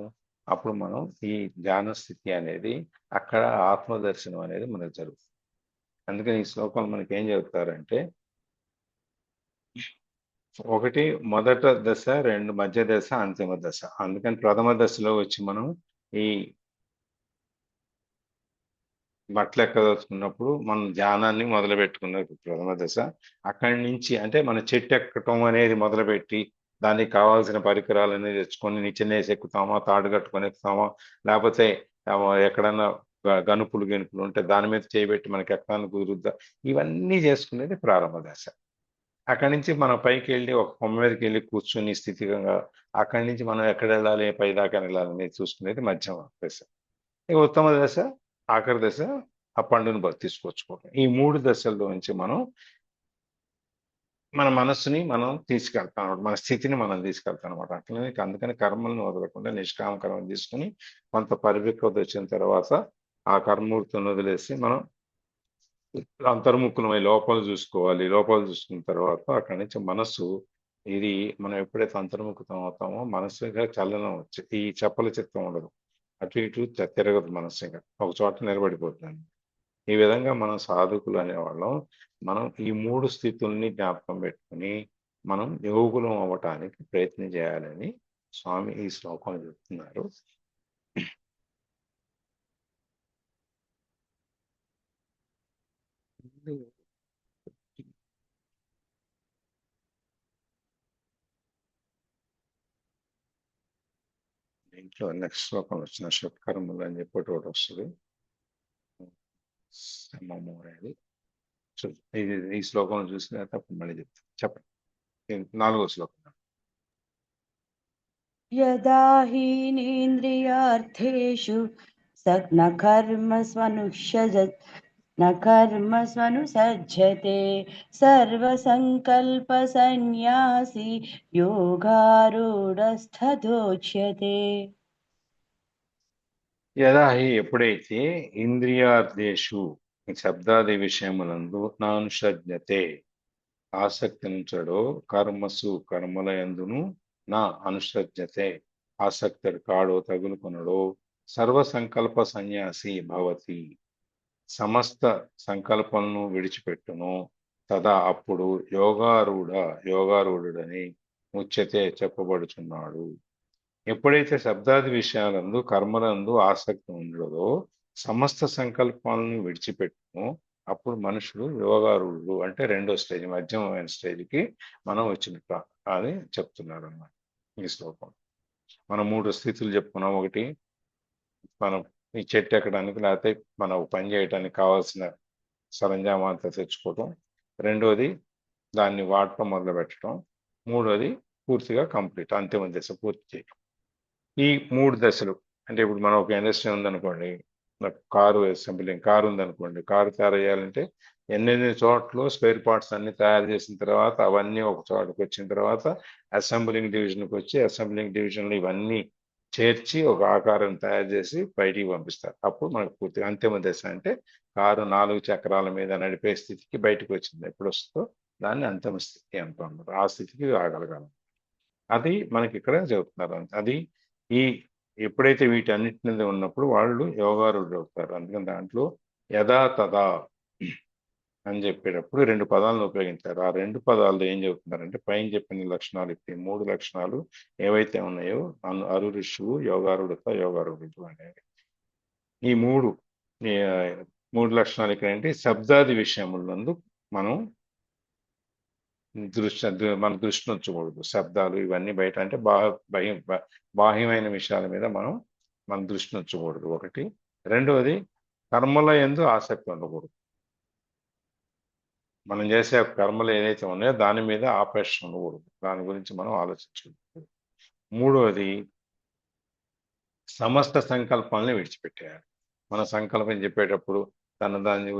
అప్పుడు మనం ఈ ధ్యాన స్థితి అనేది, అక్కడ ఆత్మదర్శనం అనేది మనకు జరుగుతుంది. అందుకని ఈ శ్లోకంలో మనకి ఏం చెబుతారంటే, ఒకటి మొదట దశ, 2 మధ్య దశ, అంతిమ దశ. అందుకని ప్రథమ దశలో వచ్చి మనం ఈ బట్టలు ఎక్కదలుచుకున్నప్పుడు మనం ధ్యానాన్ని మొదలు పెట్టుకున్నది ప్రథమ దశ. అక్కడి నుంచి అంటే మన చెట్టు ఎక్కటం అనేది మొదలుపెట్టి దానికి కావాల్సిన పరికరాలన్నీ తెచ్చుకొని నిచ్చెనేసి ఎక్కుతామా, తాడు కట్టుకొని ఎక్కుతామా, లేకపోతే ఎక్కడన్నా గనుపులు గెనుపులు ఉంటే దాని మీద చేయబెట్టి మనకి ఎక్కడానికి కుదురుద్దా, ఇవన్నీ చేసుకునేది ప్రారంభ దశ. అక్కడి నుంచి మనం పైకి వెళ్ళి ఒక కొమ్మ మీదకి వెళ్ళి కూర్చుని స్థితిగా అక్కడి నుంచి మనం ఎక్కడ వెళ్ళాలి, పై దాకా వెళ్ళాలని చూసుకునేది మధ్యమ దశ. ఇక ఉత్తమ దశ, ఆఖరి దశ ఆ పండును తీసుకొచ్చుకోవటం. ఈ 3 దశల్లో నుంచి మనం మన మనస్సుని మనం తీసుకెళ్తాం అనమాట, మన స్థితిని మనం తీసుకెళ్తాం అనమాట. అట్లనే అందుకని కర్మలను వదలకుండా నిష్కామ కర్మ తీసుకుని కొంత పరిపక్వత వచ్చిన తర్వాత ఆ కర్మూర్తిని వదిలేసి మనం అంతర్ముఖులమై లోపాలు చూసుకోవాలి. లోపాలు చూసుకున్న తర్వాత అక్కడి నుంచి మనస్సు ఇది మనం ఎప్పుడైతే అంతర్ముఖతం అవుతామో మనస్సుగా చలనం వచ్చి ఈ చపల చిత్తం ఉండదు, అటు ఇటు తిరగదు, మనస్సుగా ఒక చోట నిలబడిపోతుంది. ఈ విధంగా మనం సాధకులు అనేవాళ్ళం. మనం ఈ 3 స్థితుల్ని జ్ఞాపకం పెట్టుకుని మనం యోగులం అవ్వటానికి ప్రయత్నం చేయాలని స్వామి ఈ శ్లోకం చెప్తున్నారు. దీంట్లో నెక్స్ట్ శ్లోకం వచ్చిన షట్కర్మలు అని చెప్పి ఒకటి వస్తుంది. సమము అనేది ఈ శ్లోకం చూసిన తప్ప మళ్ళీ చెప్తాను. చెప్పండి 4వ శ్లోకం. యదా హీనేంద్రియార్థేషు న కర్మస్వనుసజ్జతే సర్వసంకల్ప సన్యాసి యోగారూఢస్థోచ్యతే. యదా హి ఎప్పుడైతే ఇంద్రియార్థేషు శబ్దాది విషయములందు నానుషజ్ఞతే ఆసక్తి నుంచడో, కర్మసు కర్మల యందును నా అనుసజ్ఞతే ఆసక్తి కాడో తగులుకొనడో, సర్వ సంకల్ప సన్యాసి భవతి సమస్త సంకల్పలను విడిచిపెట్టును, తదా అప్పుడు యోగారూఢుడని ముచ్యతే చెప్పబడుచున్నాడు. ఎప్పుడైతే శబ్దాది విషయాలందు కర్మలందు ఆసక్తి ఉండదో, సమస్త సంకల్పాలను విడిచిపెట్టును, అప్పుడు మనుషులు యోగారూఢుడు అంటే 2వ స్టేజ్, మధ్యమైన స్టేజ్కి మనం వచ్చినట్టు అని చెప్తున్నారు అన్నమాట ఈ శ్లోకం. మనం 3 స్థితులు చెప్పుకున్నాం. ఒకటి మనం ఈ చెట్టు ఎక్కడానికి లేకపోతే మనం పని చేయడానికి కావాల్సిన సరంజామాంతా తెచ్చుకోవటం, రెండోది దాన్ని వాడటం మొదలు పెట్టడం, మూడోది పూర్తిగా కంప్లీట్ అంతిమ దశ పూర్తి చేయటం. ఈ 3 దశలు అంటే ఇప్పుడు మనం ఒక ఇండస్ట్రీ ఉందనుకోండి, కారు అసెంబ్లింగ్ కారు ఉందనుకోండి, కారు తయారు చేయాలంటే ఎన్నెన్ని చోట్ల స్పేర్ పార్ట్స్ అన్ని తయారు చేసిన తర్వాత అవన్నీ ఒక చోటకి వచ్చిన తర్వాత అసెంబ్లింగ్ డివిజన్కి వచ్చి అసెంబ్లింగ్ డివిజన్లో ఇవన్నీ చేర్చి ఒక ఆకారం తయారు చేసి బయటికి పంపిస్తారు. అప్పుడు మనకు పూర్తి అంతిమ దశ అంటే కారు 4 చక్రాల మీద నడిపే స్థితికి బయటకు వచ్చింది. ఎప్పుడు వస్తుందో దాన్ని అంతిమ స్థితి అంటున్నారు. ఆ స్థితికి రాగలగాలి. అది మనకి ఇక్కడ చెబుతున్నారు. అది ఈ ఎప్పుడైతే వీటన్నిటి మీద ఉన్నప్పుడు వాళ్ళు యోగారూఢులు అవుతారు. అందుకని దాంట్లో యథా తదా అని చెప్పేటప్పుడు 2 పదాలను ఉపయోగించారు. ఆ 2 పదాలు ఏం చెబుతున్నారంటే పైన చెప్పిన లక్షణాలు, ఇప్పుడు 3 లక్షణాలు ఏవైతే ఉన్నాయో అరుఋషువు, యోగారూఢుడు అనేవి ఈ 3 లక్షణాలు ఇక్కడ ఏంటి, శబ్దాది విషయములందు మనం మన దృష్టి ఉంచకూడదు. శబ్దాలు ఇవన్నీ బయట అంటే బాహ్యమైన విషయాల మీద మన దృష్టి ఉంచకూడదు ఒకటి. రెండవది కర్మల యందు ఆసక్తి ఉండకూడదు. మనం చేసే కర్మలు ఏదైతే ఉన్నాయో దాని మీద ఆపేక్ష ఉండకూడదు, దాని గురించి మనం ఆలోచించకూడదు. మూడవది సమస్త సంకల్పాలని విడిచిపెట్టేయాలి. మన సంకల్పం చెప్పేటప్పుడు దాని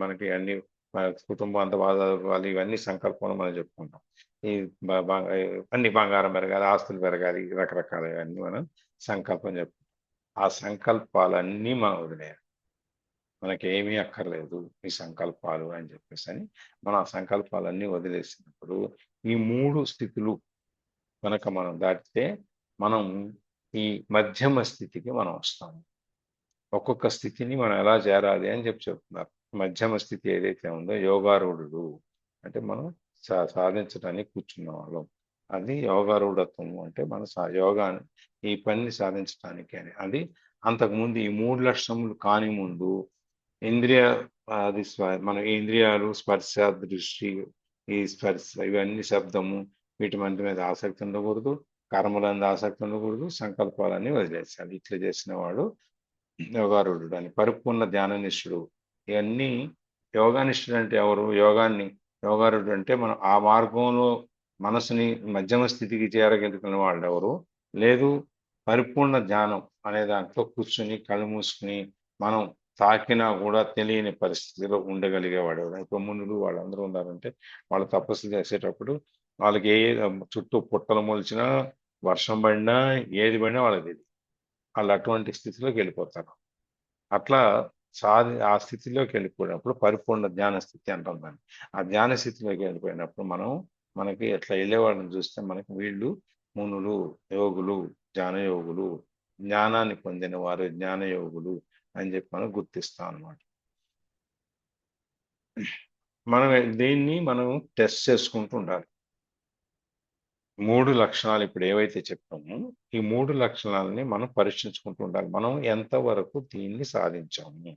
మనకి అన్ని కుటుంబం అంత బాధ ఇవన్నీ సంకల్పాలు మనం చెప్పుకుంటాం. ఈ అన్ని బంగారం పెరగాలి, ఆస్తులు పెరగాలి, రకరకాల ఇవన్నీ మనం సంకల్పం చెప్పుకుంటాం. ఆ సంకల్పాలన్నీ మనం వదిలేయాలి. మనకేమీ అక్కర్లేదు ఈ సంకల్పాలు అని చెప్పేసి అని మనం ఆ సంకల్పాలన్నీ వదిలేసినప్పుడు ఈ 3 స్థితులు కనుక మనం దాటితే మనం ఈ మధ్యమ స్థితికి మనం వస్తాము. ఒక్కొక్క స్థితిని మనం ఎలా చేరాలి అని చెప్తున్నారు. మధ్యమ స్థితి ఏదైతే ఉందో యోగారూఢుడు అంటే మనం సాధించడానికి కూర్చున్న వాళ్ళం. అది యోగారూఢత్వం అంటే మన యోగాన్ని ఈ పనిని సాధించడానికి అని. అది అంతకుముందు ఈ 3 లక్షణములు కాని ముందు ఇంద్రియ మన ఇంద్రియాలు స్పర్శ, దృష్టి, ఈ స్పర్శ ఇవన్నీ శబ్దము వీటి మీద ఆసక్తి ఉండకూడదు, కర్మలందు ఆసక్తి ఉండకూడదు, సంకల్పాలన్నీ వదిలేసాడు. ఇట్లా చేసిన వాడు యోగారూఢుడు అని. పరిపూర్ణ ధ్యాననిష్ఠుడు. ఇవన్నీ యోగానిష్ఠుడు అంటే ఎవరు? యోగారూఢుడు అంటే మనం ఆ మార్గంలో మనసుని మధ్యమ స్థితికి చేరగలుగుతున్న వాళ్ళు ఎవరు? లేదు, పరిపూర్ణ ధ్యానం అనే దాంట్లో కూర్చుని కళ్ళు మూసుకుని మనం తాకినా కూడా తెలియని పరిస్థితిలో ఉండగలిగేవాడు. ఇప్పుడు మునులు వాళ్ళందరూ ఉన్నారంటే వాళ్ళు తపస్సు చేసేటప్పుడు వాళ్ళకి చుట్టూ పుట్టలు మొలిచినా, వర్షం పడినా, ఏది పడినా వాళ్ళకి తెలియదు. వాళ్ళు అటువంటి స్థితిలోకి వెళ్ళిపోతారు. అట్లా ఆ స్థితిలోకి వెళ్ళిపోయినప్పుడు పరిపూర్ణ ధ్యాన స్థితి అంటాం దాన్ని. ఆ ధ్యాన స్థితిలోకి వెళ్ళిపోయినప్పుడు మనకి ఎట్లా వెళ్ళేవాళ్ళని చూస్తే మనకి వీళ్ళు మునులు, యోగులు, జ్ఞానయోగులు, జ్ఞానాన్ని పొందిన వారు జ్ఞానయోగులు అని చెప్పి మనం గుర్తిస్తాం అన్నమాట. మనం దీన్ని మనం టెస్ట్ చేసుకుంటూ ఉండాలి. 3 లక్షణాలు ఇప్పుడు ఏవైతే చెప్పామో ఈ 3 లక్షణాలని మనం పరీక్షించుకుంటూ ఉండాలి. మనం ఎంతవరకు దీన్ని సాధించాము.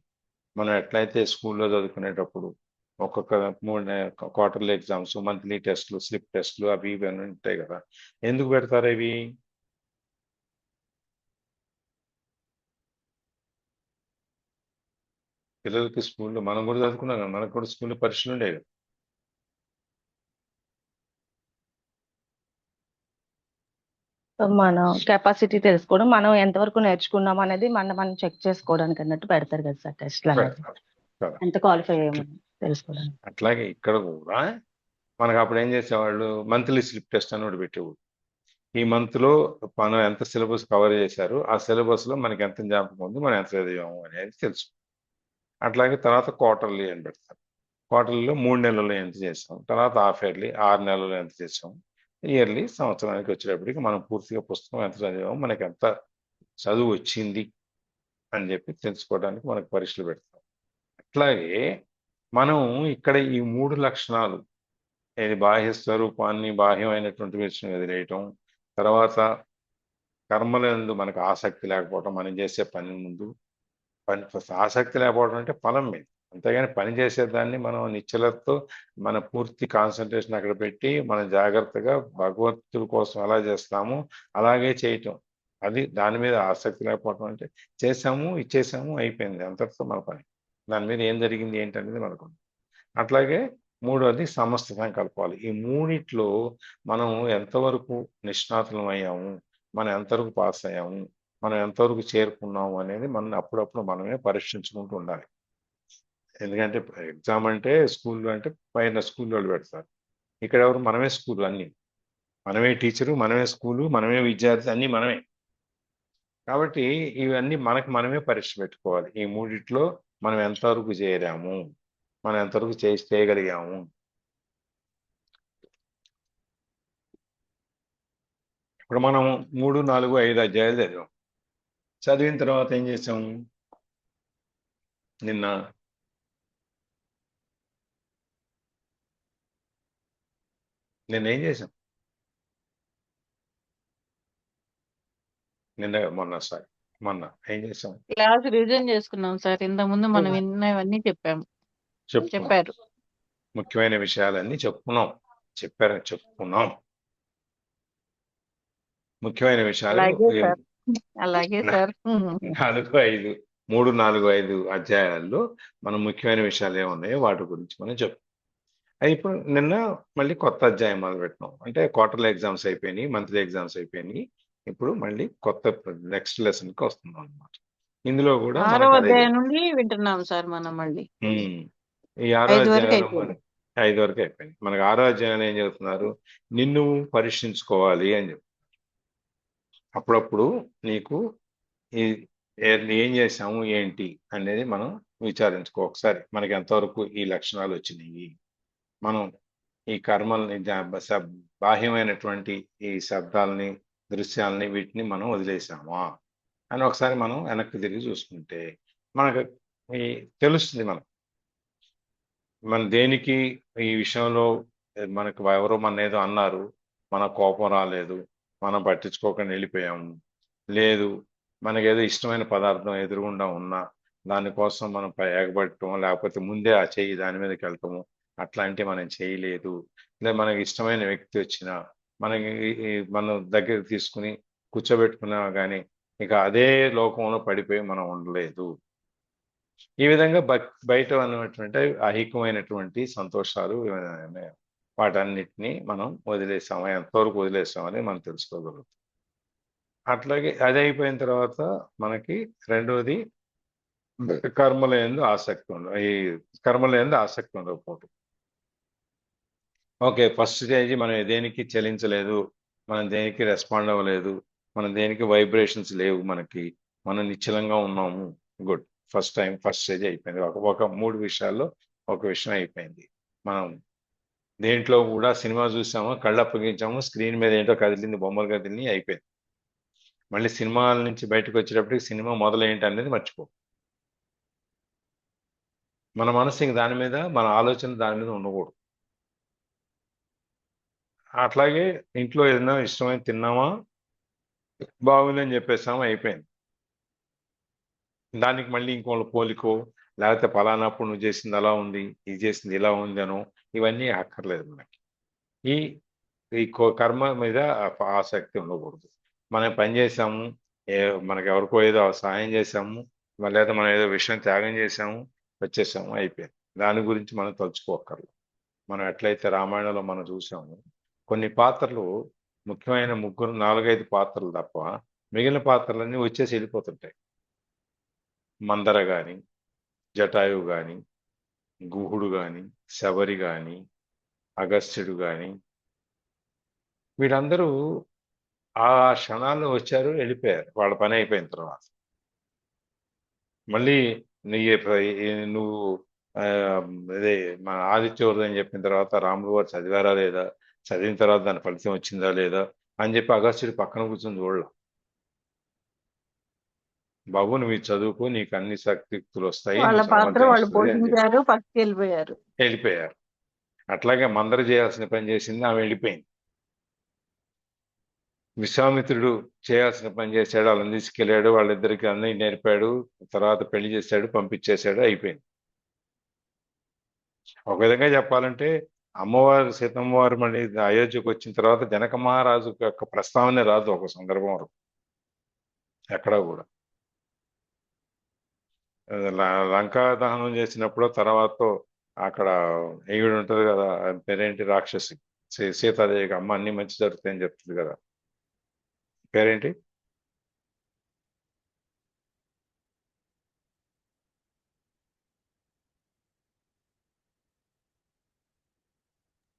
మనం ఎట్లయితే స్కూల్లో చదువుకునేటప్పుడు ఒక్కొక్క 3 క్వార్టర్లీ ఎగ్జామ్స్, మంత్లీ టెస్ట్లు, స్లిప్ టెస్ట్లు అవి ఇవి అని ఉంటాయి కదా. ఎందుకు పెడతారు ఇవి? పిల్లలకి స్కూల్లో మనం కూడా చదువుకున్నాం కదా, మనకు కూడా స్కూల్లో పరీక్షలు ఉండేవి కదా. మన కెపాసిటీ తెలుసుకోవడం, మనం ఎంతవరకు నేర్చుకున్నాం అనేది మనం చెక్ చేసుకోవడానికి అన్నట్టు పెడతారు కదా సార్ టెస్ట్లు అనేది. పెడతారు కదా. ఎంత క్వాలిఫై అయ్యామని తెలుసుకోవడానికి. అట్లాగే ఇక్కడ కూడా మనకు అప్పుడు ఏం చేసేవాళ్ళు, మంత్లీ స్లిప్ టెస్ట్ అని ఒకటి పెట్టేవాళ్ళు. ఈ మంత్ లో మనం ఎంత సిలబస్ కవర్ చేశారు, ఆ సిలబస్ లో మనకి ఎంత జ్ఞాపకం ఉంది, మనం ఎంత చదివాము అనేది తెలుసు. అట్లాగే తర్వాత క్వార్టర్లీ అని పెడతారు. క్వార్టర్లీలో 3 నెలల్లో ఎంత చేసాం, తర్వాత హాఫ్ ఇయర్లీ 6 నెలల్లో ఎంత చేసాం, ఇయర్లీ సంవత్సరానికి వచ్చేటప్పటికి మనం పూర్తిగా పుస్తకం ఎంత చదివాము, మనకి ఎంత చదువు వచ్చింది అని చెప్పి తెలుసుకోవడానికి మనకు పరీక్షలు పెడతాం. అట్లాగే మనం ఇక్కడ ఈ 3 లక్షణాలు, ఇది బాహ్య స్వరూపాన్ని, బాహ్యమైనటువంటి విషయం వదిలేయటం, తర్వాత కర్మలందు మనకు ఆసక్తి లేకపోవటం, మనం చేసే పని ముందు ఆసక్తి లేకపోవడం అంటే ఫలం మీద, అంతేగాని పని చేసేదాన్ని మనం నిశ్చలతో మన పూర్తి కాన్సన్ట్రేషన్ అక్కడ పెట్టి మనం జాగ్రత్తగా భగవంతుడి కోసం ఎలా చేస్తామో అలాగే చేయటం. అది దాని మీద ఆసక్తి లేకపోవడం అంటే చేసాము, ఇచ్చేసాము, అయిపోయింది, అంతటితో మన పని. దాని మీద ఏం జరిగింది ఏంటనేది మనకు. అట్లాగే మూడోది సమస్త సంకల్పాలు. ఈ మూడిట్లో మనం ఎంతవరకు నిష్ణాతులం అయ్యాము, మనం ఎంతవరకు పాస్ అయ్యాము, మనం ఎంతవరకు చేరుకున్నాము అనేది మనం అప్పుడప్పుడు మనమే పరీక్షించుకుంటూ ఉండాలి. ఎందుకంటే ఎగ్జామ్ అంటే స్కూల్లో అంటే పైన స్కూల్ వాళ్ళు పెడతారు. ఇక్కడ ఎవరు? మనమే స్కూల్, అన్ని మనమే టీచరు, మనమే స్కూలు, మనమే విద్యార్థి, అన్ని మనమే. కాబట్టి ఇవన్నీ మనమే పరీక్ష పెట్టుకోవాలి. ఈ మూడిట్లో మనం ఎంతవరకు చేరాము, మనం ఎంతవరకు చేయగలిగాము. ఇప్పుడు మనం 3, 4, 5 అధ్యాయాలు చదివాం. చదివిన తర్వాత ఏం చేసాము? నిన్న ఏం చేసాం? మొన్న ఏం చేసాం? క్లాస్ రివిజన్ చేసుకున్నాం సార్. ఇంత ముందు మనం విన్నవన్నీ చెప్పారు. ముఖ్యమైన విషయాలన్నీ చెప్పుకున్నాం. ముఖ్యమైన విషయాలు అలాగే సార్. 3, 4, 5 అధ్యాయాల్లో మనం ముఖ్యమైన విషయాలు ఏమున్నాయో వాటి గురించి మనం చెప్పుకున్నాం. ఇప్పుడు నిన్న మళ్ళీ కొత్త అధ్యాయం మొదలు పెట్టినాం. అంటే క్వార్టర్లీ ఎగ్జామ్స్ అయిపోయినాయి, మంత్లీ ఎగ్జామ్స్ అయిపోయినాయి. ఇప్పుడు మళ్ళీ కొత్త నెక్స్ట్ లెసన్ కి వస్తున్నాం అన్నమాట. ఇందులో కూడా 6వ అధ్యాయం నుండి వింటున్నాం సార్ మనం మళ్ళీ. ఈ 6వ అధ్యాయంలో 5 వరకు అయిపోయింది. మనకు 6వ అధ్యాయంలో ఏం చెబుతున్నారు? నిన్ను పరీక్షించుకోవాలి అని చెప్తున్నారు. అప్పుడప్పుడు నీకు ఏం చేసాము ఏంటి అనేది మనం విచారించుకో ఒకసారి. మనకి ఎంతవరకు ఈ లక్షణాలు వచ్చినాయి, మనం ఈ కర్మల్ని, బాహ్యమైనటువంటి ఈ శబ్దాలని, దృశ్యాలని, వీటిని మనం వదిలేసామా అని ఒకసారి మనం వెనక్కి తిరిగి చూసుకుంటే మనకు తెలుస్తుంది. మన దేనికి ఈ విషయంలో మనకు ఎవరో మన ఏదో అన్నారు, మన కోపం రాలేదు, మనం పట్టించుకోకుండా వెళ్ళిపోయాము. లేదు, మనకేదో ఇష్టమైన పదార్థం ఎదురుగుండా ఉన్నా దానికోసం మనం ఎగబడటం, లేకపోతే ముందే ఆ చెయ్యి దాని మీదకి వెళ్ళటము, అట్లాంటివి మనం చేయలేదు. లేదా మనకి ఇష్టమైన వ్యక్తి వచ్చినా మనకి మనం దగ్గరికి తీసుకుని కూర్చోబెట్టుకున్నా కానీ ఇక అదే లోకంలో పడిపోయి మనం ఉండలేదు. ఈ విధంగా బయట ఉన్నటువంటి అహికమైనటువంటి సంతోషాలు వాటన్నిటిని మనం వదిలేసాము, ఎంతవరకు వదిలేసామని మనం తెలుసుకోగలుగుతాం. అట్లాగే అది అయిపోయిన తర్వాత మనకి రెండోది కర్మల యందు ఆసక్తి ఉండదు. ఈ కర్మల యందు ఆసక్తి ఉండకపోవటం. ఓకే, ఫస్ట్ స్టేజ్ మనం దేనికి చెలించలేదు, మనం దేనికి రెస్పాండ్ అవ్వలేదు, మనం దేనికి వైబ్రేషన్స్ లేవు, మనం నిశ్చలంగా ఉన్నాము. గుడ్, ఫస్ట్ స్టేజ్ అయిపోయింది. ఒక 3 విషయాల్లో ఒక విషయం అయిపోయింది. మనం దేంట్లో కూడా సినిమా చూసాము, కళ్ళు అప్పగించాము, స్క్రీన్ మీద ఏంటో కదిలింది, బొమ్మలు కదిలిని అయిపోయింది. మళ్ళీ సినిమాల నుంచి బయటకు వచ్చేటప్పటికి సినిమా మొదలైంటి అనేది మర్చిపో. మన మనసు ఇంక దాని మీద, మన ఆలోచన దాని మీద ఉండకూడదు. అట్లాగే ఇంట్లో ఏదైనా ఇష్టమైన తిన్నామా, బాగుందని చెప్పేసామా, అయిపోయింది. దానికి మళ్ళీ ఇంకోళ్ళ పోలికో, లేకపోతే పలానాప్పుడు నువ్వు చేసింది అలా ఉంది, ఇది చేసింది ఇలా ఉంది అనో, ఇవన్నీ అక్కర్లేదు మనకి. ఈ కర్మ మీద ఆసక్తి ఉండకూడదు. మనం పని చేసాము, మనకి ఎవరికో ఏదో సహాయం చేసాము, లేదా మనం ఏదో విషయం త్యాగం చేసాము, వచ్చేసాము, అయిపోయింది. దాని గురించి మనం తలుచుకోక్కర్లేదు. మనం ఎట్లయితే రామాయణంలో మనం చూసాము, కొన్ని పాత్రలు ముఖ్యమైన 4-5 పాత్రలు తప్ప మిగిలిన పాత్రలన్నీ వచ్చేసి వెళ్ళిపోతుంటాయి. మందర గాని, జటాయువు గాని, గుహుడు గాని, శబరి గాని, అగస్త్యుడు గాని, వీళ్ళందరూ ఆ క్షణాల్లో వచ్చారు, వెళ్ళిపోయారు, వాళ్ళ పని అయిపోయిన తర్వాత. మళ్ళీ నువ్వు అదే మన ఆదిత్య హృదయం చెప్పిన తర్వాత రాముడు వారు చదివారా లేదా, చదివిన తర్వాత దాని ఫలితం వచ్చిందా లేదా అని చెప్పి అగస్త్యుడు పక్కన కూర్చొని చూడలే. బాబు నువ్వు ఇది చదువుకో, నీకు అన్ని శక్తియుక్తులు వస్తాయి, వాళ్ళ నువ్వు పాత్ర వాళ్ళు సమర్థించుతుంది అని చెప్పి పోషించారు, పక్కకి వెళ్ళిపోయారు. వెళ్ళిపోయారు. అట్లాగే మందర చేయాల్సిన పని చేసింది, ఆమె వెళ్ళిపోయింది. విశ్వామిత్రుడు చేయాల్సిన పని చేశాడు, వాళ్ళని తీసుకెళ్ళాడు, వాళ్ళిద్దరికి అన్నీ నేర్పాడు, తర్వాత పెళ్లి చేశాడు, పంపించేశాడు, అయిపోయింది. ఒక విధంగా చెప్పాలంటే అమ్మవారు సీతమ్మ వారు మళ్ళీ అయోధ్యకు వచ్చిన తర్వాత జనక మహారాజు యొక్క ప్రస్తావనే రాదు ఒక సందర్భం వరకు ఎక్కడా కూడా. లంకా దహనం చేసినప్పుడు తర్వాత అక్కడ ఈవిడ ఉంటది కదా, పేరేంటి, రాక్షసి సీతాదేవికి, అమ్మ అన్ని మంచి జరుగుతాయని చెప్తుంది కదా, పేరేంటి,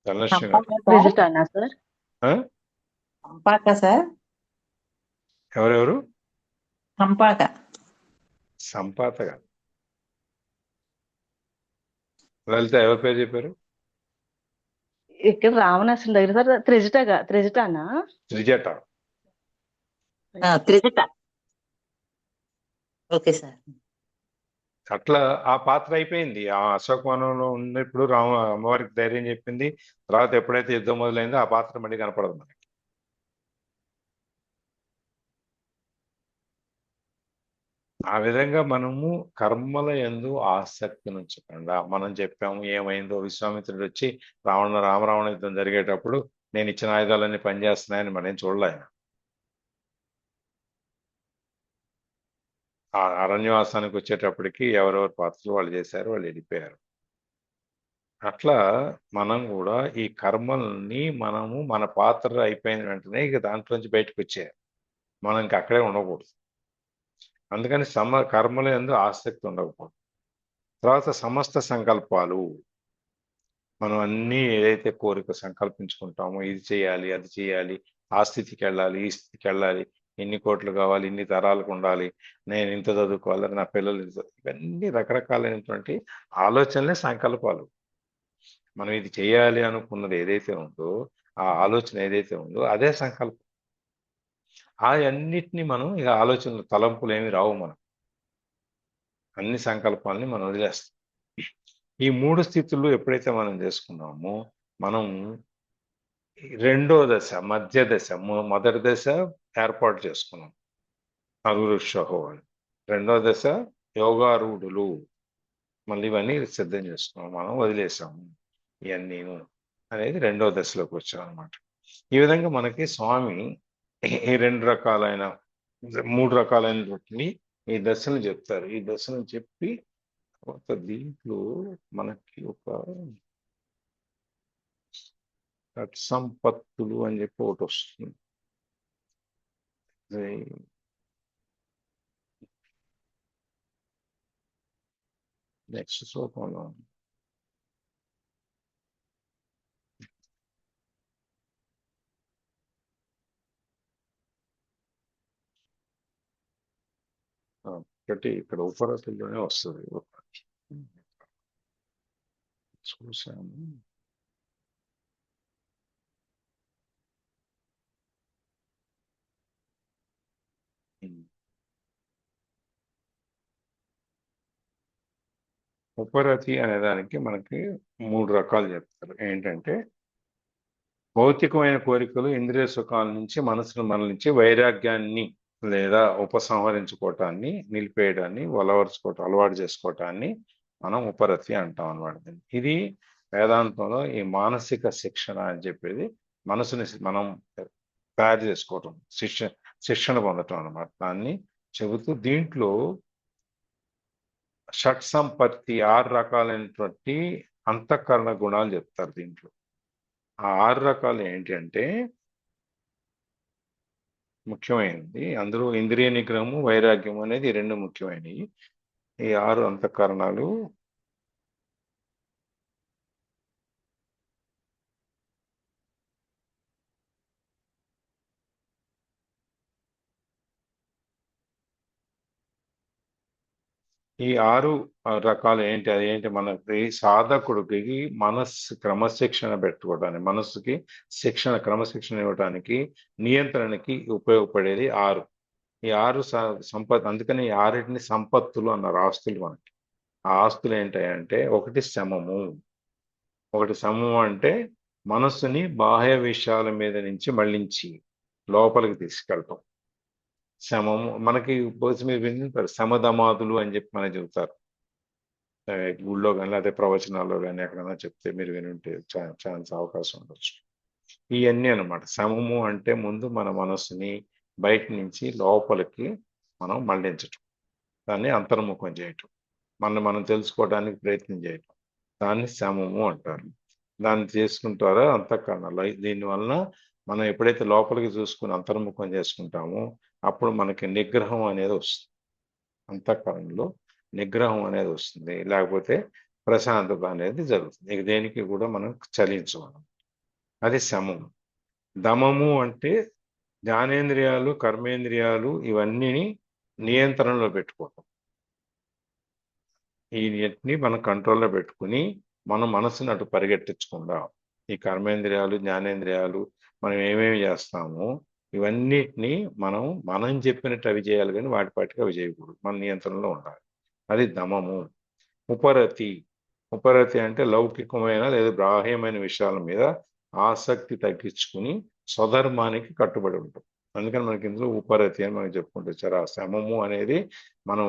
ధనలక్ష్మి గారు. రిజిట్ అన్నా సార్. చంపాక సార్, ఎవరెవరు? చంపాక. సంపాతగా. లలిత ఎవరి పేరు చెప్పారు? ఇక్కడ రావణాసుని దగ్గర సార్, త్రిజటానా? త్రిజట. త్రిజట. Okay sir. అట్లా ఆ పాత్ర అయిపోయింది. ఆ అశోకవనంలో ఉన్నప్పుడు అమ్మవారికి ధైర్యం చెప్పింది, తర్వాత ఎప్పుడైతే యుద్ధం మొదలైందో ఆ పాత్ర మళ్ళీ కనపడదు మనకి. ఆ విధంగా మనము కర్మల యందు ఆసక్తి ఉంచకుండా, మనం చెప్పాము ఏమైందో, విశ్వామిత్రుడు వచ్చి రామరావణ యుద్ధం జరిగేటప్పుడు నేను ఇచ్చిన ఆయుధాలన్నీ పనిచేస్తున్నాయని మనం చూడలే. ఆయన ఆ అరణ్యవాసానికి వచ్చేటప్పటికి ఎవరెవరి పాత్రలు వాళ్ళు చేశారు, వాళ్ళు వెళ్ళిపోయారు. అట్లా మనం కూడా ఈ కర్మల్ని మనము మన పాత్ర అయిపోయిన వెంటనే ఇక దాంట్లోంచి బయటకు వచ్చేయాలి. మనం ఇంక అక్కడే ఉండకూడదు. అందుకని కర్మల యందు ఆసక్తి ఉండకపోవడం. తర్వాత సమస్త సంకల్పాలు, మనం అన్నీ ఏదైతే కోరిక సంకల్పించుకుంటామో, ఇది చేయాలి, అది చేయాలి, ఆ స్థితికి వెళ్ళాలి, ఈ స్థితికి వెళ్ళాలి, ఇన్ని కోట్లు కావాలి, ఇన్ని తరాలకు ఉండాలి, నేను ఇంత చదువుకోవాలి, నా పిల్లలు ఇవన్నీ రకరకాలైనటువంటి ఆలోచనలే సంకల్పాలు. మనం ఇది చేయాలి అనుకున్నది ఏదైతే ఉందో, ఆ ఆలోచన ఏదైతే ఉందో అదే సంకల్పం. అన్నిటినీ మనం ఇక ఆలోచనలు, తలంపులు ఏమి రావు. మనం అన్ని సంకల్పాలని మనం వదిలేస్తాం. ఈ 3 స్థితులు ఎప్పుడైతే మనం చేసుకున్నామో, మనం రెండో దశ, మధ్య దశ, మొదటి దశ ఏర్పాటు చేసుకున్నాం. అరుషహోవాలు. రెండో దశ యోగారూఢులు. మళ్ళీ ఇవన్నీ సిద్ధం చేసుకున్నాం, మనం వదిలేసాము ఇవన్నీ అనేది రెండో దశలోకి వచ్చాం అనమాట. ఈ విధంగా మనకి స్వామి ఈ మూడు రకాలైనటువంటి ఈ దశను చెప్తారు. ఈ దశను చెప్పి తర్వాత దీంట్లో మనకి ఒక సంపత్తులు అని చెప్పి ఒకటి వస్తుంది. నెక్స్ట్ శ్లోకంలో ఒకటి ఇక్కడ ఉపరతుల్లోనే వస్తుంది. చూసాము. ఉపరతి అనే దానికి మనకి మూడు రకాలు చెప్తారు. ఏంటంటే భౌతికమైన కోరికలు, ఇంద్రియ సుఖాల నుంచి మనసును మరలించి వైరాగ్యాన్ని లేదా ఉపసంహరించుకోవటాన్ని, నిలిపేయడాన్ని, అలవాటు చేసుకోవటాన్ని మనం ఉపరతి అంటాం అన్నమాట. ఇది వేదాంతంలో ఈ మానసిక శిక్షణ అని చెప్పేది, మనసుని మనం తయారు చేసుకోవటం, శిక్షణ పొందటం అన్నమాట. దాన్ని చెబుతూ దీంట్లో షట్ సంపత్తి 6 రకాలైనటువంటి అంతఃకరణ గుణాలు చెప్తారు. దీంట్లో ఆ 6 రకాలు ఏంటంటే ముఖ్యమైనది, అందులో ఇంద్రియ నిగ్రహము, వైరాగ్యం అనేది 2 ముఖ్యమైనవి. ఈ 6 అంతఃకరణాలు ఈ 6 రకాలు ఏంటి? అదేంటి? మనకి సాధకుడికి మనస్సు క్రమశిక్షణ పెట్టుకోవడానికి, మనస్సుకి క్రమశిక్షణ ఇవ్వడానికి, నియంత్రణకి ఉపయోగపడేది 6. ఈ 6 సంపత్, అందుకని ఈ 6టిని సంపత్తులు అన్నారు, ఆస్తులు. మనకి ఆ ఆస్తులు ఏంటంటే ఒకటి శమము అంటే మనస్సుని బాహ్య విషయాల మీద నుంచి మళ్ళించి లోపలికి తీసుకెళ్ళటం. శమము మనకి మీరు వింటారు, శమధమాదులు అని చెప్పి మనకి చెబుతారు. గుళ్ళో కానీ అదే ప్రవచనాల్లో కానీ ఎక్కడైనా చెప్తే మీరు వినుంటే ఛాన్స్ అవకాశం ఉండొచ్చు. ఇవన్నీ అనమాట. శమము అంటే ముందు మన మనస్సుని బయట నుంచి లోపలికి మనం మళ్ళించటం, దాన్ని అంతర్ముఖం చేయటం, మనం తెలుసుకోవడానికి ప్రయత్నం చేయటం, దాన్ని శమము అంటారు. దాన్ని చేసుకుంటారో అంతఃకరణలో. దీనివలన మనం ఎప్పుడైతే లోపలికి చూసుకుని అంతర్ముఖం చేసుకుంటామో అప్పుడు మనకి నిగ్రహం అనేది వస్తుంది. అంతఃకరణలో నిగ్రహం అనేది వస్తుంది, లేకపోతే ప్రశాంతత అనేది జరుగుతుంది. ఇక దేనికి కూడా మనం చలించము. అది శమము. దమము అంటే జ్ఞానేంద్రియాలు, కర్మేంద్రియాలు ఇవన్నీ నియంత్రణలో పెట్టుకోవటం. వీటిని మనం కంట్రోల్లో పెట్టుకుని మనం మనసుని అటు పరిగెట్టించకుండా, ఈ కర్మేంద్రియాలు, జ్ఞానేంద్రియాలు మనం ఏమేమి చేస్తామో ఇవన్నిటిని మనం చెప్పినట్టు అవి చేయాలి, కానీ వాటి పాటికి అవి చేయకూడదు, మన నియంత్రణలో ఉండాలి. అది దమము. ఉపరతి అంటే లౌకికమైన లేదా బాహ్యమైన విషయాల మీద ఆసక్తి తగ్గించుకుని స్వధర్మానికి కట్టుబడి ఉంటాం. అందుకని మనకి ఇందులో ఉపరతి అని మనం చెప్పుకుంటారు. ఆ శమము అనేది మనం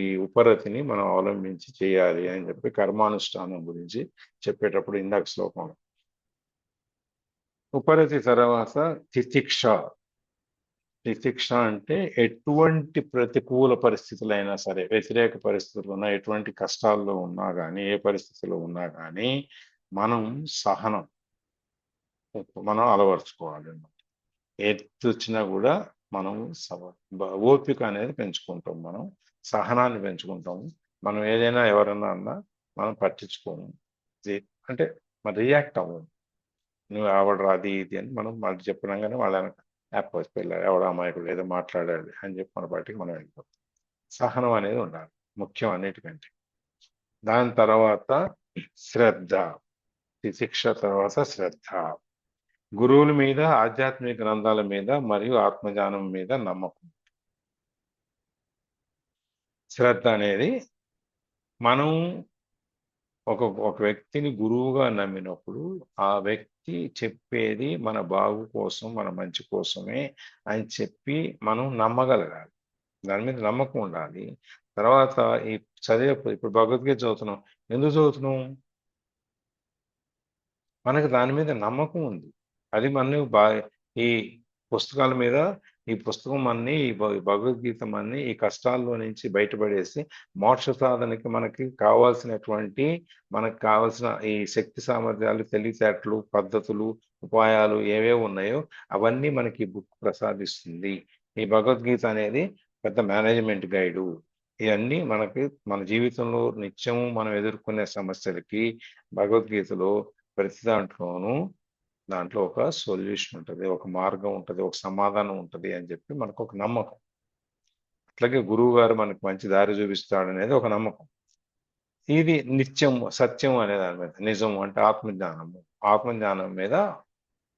ఈ ఉపరతిని మనం అవలంబించి చేయాలి అని చెప్పి కర్మానుష్ఠానం గురించి చెప్పేటప్పుడు ఇందాక శ్లోకంలో. ఉపరతి తర్వాత తితిక్ష అంటే ఎటువంటి ప్రతికూల పరిస్థితులైనా సరే, వ్యతిరేక పరిస్థితులు ఉన్నా, ఎటువంటి కష్టాల్లో ఉన్నా కానీ, ఏ పరిస్థితిలో ఉన్నా కానీ మనం అలవర్చుకోవాలి అన్నమాట. ఎత్తు వచ్చినా కూడా మనం ఓపిక అనేది పెంచుకుంటాం, మనం సహనాన్ని పెంచుకుంటాము. మనం ఏదైనా ఎవరన్నా అన్నా మనం పట్టించుకోము, అంటే మనం రియాక్ట్ అవ్వము. నువ్వు ఆవిడ అది ఇది అని మనం మళ్ళీ చెప్పినాగానే వాళ్ళని యాప్స్ వెళ్ళాలి, ఎవడ అమాయకుడు ఏదో మాట్లాడాలి అని చెప్పి మన బయటికి మనం వెళ్ళిపోతాం. సహనం అనేది ఉండాలి ముఖ్యం అన్నిటికంటే. దాని తర్వాత శ్రద్ధ. శిక్ష తర్వాత శ్రద్ధ. గురువుల మీద, ఆధ్యాత్మిక గ్రంథాల మీద మరియు ఆత్మజ్ఞానం మీద నమ్మకం. శ్రద్ధ అనేది మనం ఒక వ్యక్తిని గురువుగా నమ్మినప్పుడు ఆ వ్యక్తి చెప్పేది మన బాగు కోసం, మన మంచి కోసమే అని చెప్పి మనం నమ్మగలగాలి. దాని మీద నమ్మకం ఉండాలి. తర్వాత ఈ చదివేప్పుడు ఇప్పుడు భగవద్గీత చదువుతున్నాం. ఎందుకు చదువుతున్నాం? మనకు దాని మీద నమ్మకం ఉంది. అది మన ఈ పుస్తకాల మీద ఈ పుస్తకం మనని ఈ భగవద్గీత మనని ఈ కష్టాల్లో నుంచి బయటపడేసి మోక్ష సాధనకి మనకి కావాల్సిన ఈ శక్తి సామర్థ్యాలు, తెలివితేటలు, పద్ధతులు, ఉపాయాలు ఏవేవి ఉన్నాయో అవన్నీ మనకి బుక్ ప్రసాదిస్తుంది. ఈ భగవద్గీత అనేది పెద్ద మేనేజ్మెంట్ గైడు. ఇవన్నీ మనకి మన జీవితంలో నిత్యము మనం ఎదుర్కొనే సమస్యలకి భగవద్గీతలో ప్రతి దాంట్లో ఒక సొల్యూషన్ ఉంటుంది, ఒక మార్గం ఉంటుంది, ఒక సమాధానం ఉంటుంది అని చెప్పి మనకు ఒక నమ్మకం. అట్లాగే గురువు గారు మనకు మంచి దారి చూపిస్తాడు అనేది ఒక నమ్మకం. ఇది నిత్యం సత్యం అనే దాని మీద, నిజం అంటే ఆత్మజ్ఞానం మీద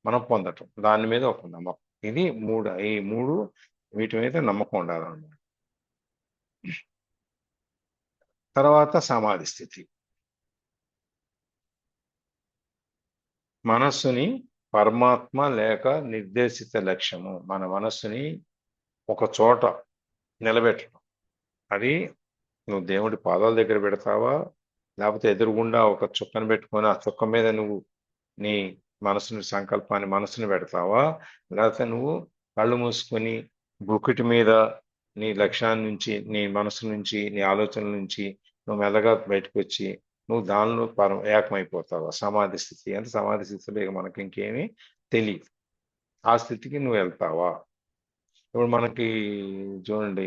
మనం పొందటం, దాని మీద ఒక నమ్మకం. ఇది ఈ మూడు వీటి మీద నమ్మకం ఉండాలన్నమాట. తర్వాత సమాధి స్థితి. మనస్సుని పరమాత్మ లేక నిర్దేశిత లక్ష్యము, మన మనస్సుని ఒక చోట నిలబెట్టడం. అది నువ్వు దేవుడి పాదాల దగ్గర పెడతావా, లేకపోతే ఎదురుగుండా ఒక చుక్కను పెట్టుకొని ఆ చుక్క మీద నువ్వు నీ మనసుని పెడతావా, లేకపోతే నువ్వు కళ్ళు మూసుకొని బుక్కిటి మీద నీ లక్ష్యాన్ని నుంచి, నీ మనసు నుంచి, నీ ఆలోచనల నుంచి నువ్వు మెల్లగా బయటకు వచ్చి నువ్వు దానిలో ఏకమైపోతావా? సమాధి స్థితి అంటే సమాధి స్థితిలో ఇక మనకి ఇంకేమీ తెలియదు. ఆ స్థితికి నువ్వు వెళ్తావా? ఇప్పుడు మనకి చూడండి,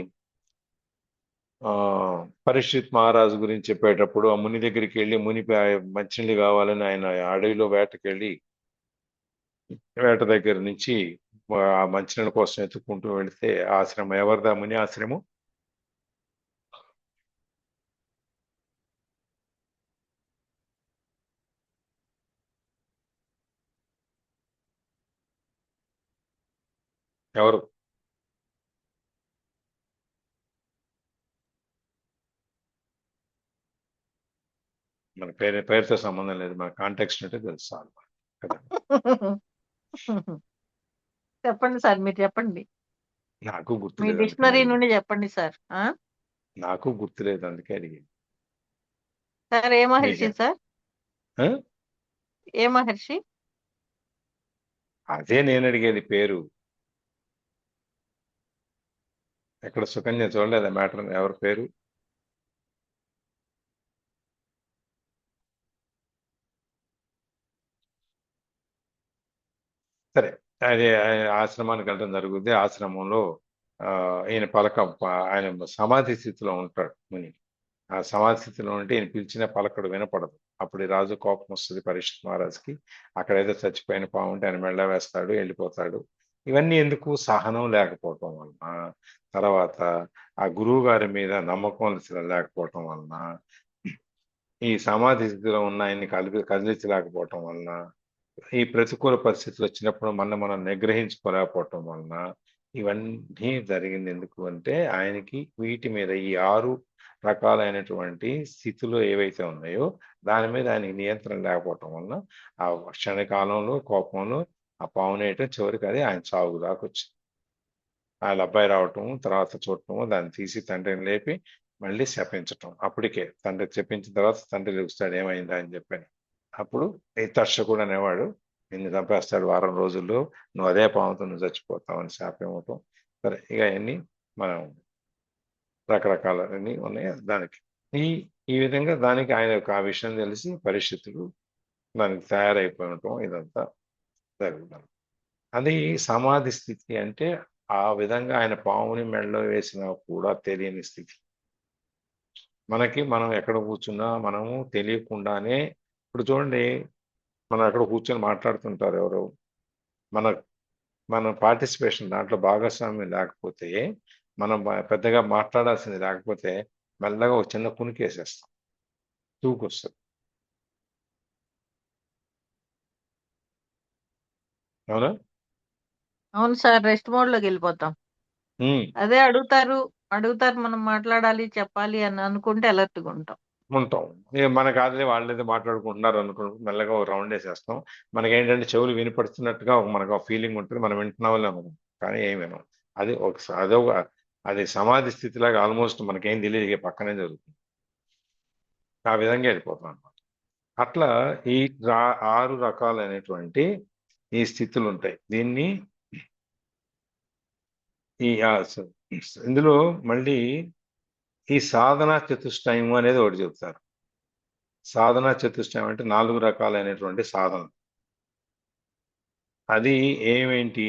పరీక్షిత్ మహారాజు గురించి చెప్పేటప్పుడు ఆ ముని దగ్గరికి వెళ్ళి ముని మంచినీళ్ళు కావాలని ఆయన అడవిలో వేటకెళ్ళి వేట దగ్గర నుంచి ఆ మంచినీళ్ళ కోసం ఎత్తుక్కుంటూ వెళితే ఆశ్రమం ఎవరిదా? ముని ఆశ్రమం. ఎవరు? మన పేరుతో సంబంధం లేదు, మన కాంటెక్స్ట్ అంటే తెలుసు కదా. చెప్పండి సార్, మీరు చెప్పండి. నాకు మీ గుర్తులేదు, డిక్షనరీ నుండి చెప్పండి సార్. నాకు గుర్తులేదు, అందుకే అడిగింది. సార్ ఏ మహర్షి సార్? ఆ? ఏ మహర్షి? అదే నేను అడిగేది పేరు. ఎక్కడ సుకన్య చూడలేదా మ్యాటర్? ఎవరి పేరు? సరే, అదే ఆశ్రమానికి వెళ్ళడం జరుగుతుంది. ఆశ్రమంలో ఆయన సమాధి స్థితిలో ఉంటాడు ముని. ఆ సమాధి స్థితిలో ఉంటే ఈయన పిలిచిన పలకడు, వినపడదు. అప్పుడు ఈ రాజు కోపం వస్తుంది పరీక్షిత్ మహారాజుకి. అక్కడైతే చచ్చిపోయిన పాము ఉంటే ఆయన మెళ్ళ వేస్తాడు, వెళ్ళిపోతాడు. ఇవన్నీ ఎందుకు? సహనం లేకపోవటం వలన, తర్వాత ఆ గురువు గారి మీద నమ్మకం లేకపోవటం వలన, ఈ సమాధి స్థితిలో ఉన్న ఆయన్ని కదిలించలేకపోవటం వలన, ఈ ప్రతికూల పరిస్థితులు వచ్చినప్పుడు మనం నిగ్రహించుకోలేకపోవటం వలన ఇవన్నీ జరిగింది. ఎందుకు అంటే ఆయనకి వీటి మీద ఈ 6 రకాలైనటువంటి స్థితులు ఏవైతే ఉన్నాయో దాని మీద ఆయనకి నియంత్రణ లేకపోవటం వలన ఆ క్షణకాలంలో కోపంలో ఆ పావునేయటం, చివరికి అది ఆయన చావు దాకా వచ్చింది. వాళ్ళ అబ్బాయి రావటం, తర్వాత చూడటము, దాన్ని తీసి తండ్రిని లేపి మళ్ళీ శపించటం. అప్పటికే తండ్రి చెప్పించిన తర్వాత తండ్రి లేస్తాడు ఏమైందా అని చెప్పని. అప్పుడు ఈ దర్శకుడు అనేవాడు నిన్ను చంపేస్తాడు, వారం రోజుల్లో నువ్వు అదే పాముతో నువ్వు చచ్చిపోతావు అని శాపం ఇవ్వటం. సరే, ఇక అవన్నీ మనం రకరకాలన్నీ ఉన్నాయి దానికి. ఈ విధంగా దానికి ఆయన యొక్క ఆ విషయం తెలిసి పరిస్థితులు దానికి తయారైపోయి ఉండటం ఇదంతా జరుగుతుంది. అది సమాధి స్థితి అంటే ఆ విధంగా ఆయన పాముని మెడలో వేసినా కూడా తెలియని స్థితి. మనం ఎక్కడ కూర్చున్నా మనము తెలియకుండానే, ఇప్పుడు చూడండి, మనం అక్కడ కూర్చొని మాట్లాడుతుంటారు ఎవరు, మన పార్టిసిపేషన్ దాంట్లో భాగస్వామ్యం లేకపోతే, మనం పెద్దగా మాట్లాడాల్సింది లేకపోతే మెల్లగా ఒక చిన్న కునికేసేస్తాం, తూకొస్తుంది. అవునా? అవును సార్, రెస్ట్ మోడ్ లోకి వెళ్ళిపోతాం. అదే అడుగుతారు మనం మాట్లాడాలి, చెప్పాలి అని అనుకుంటే అలర్ట్ గా ఉంటాం. మనకు అదే వాళ్ళేదో మాట్లాడుకుంటున్నారు అనుకుంటూ మెల్లగా ఒక రౌండ్ వేసేస్తాం. మనకేంటంటే చెవులు వినపడుతున్నట్టుగా మనకు ఒక ఫీలింగ్ ఉంటుంది, మనం వింటున్నాం, కానీ ఏం వినం. అది అది సమాధి స్థితిలాగా ఆల్మోస్ట్ మనకేం తెలియదు, ఇక పక్కనే జరుగుతుంది. ఆ విధంగా వెళ్ళిపోతాం అనమాట. అట్లా ఈ 6 రకాలైనటువంటి ఈ స్థితులు ఉంటాయి. దీన్ని ఈ ఇందులో మళ్ళీ ఈ సాధనా చతుష్టయం అనేది ఒకటి చెప్తారు. సాధనా చతుష్టయం అంటే 4 రకాలైనటువంటి సాధన. అది ఏమేంటి?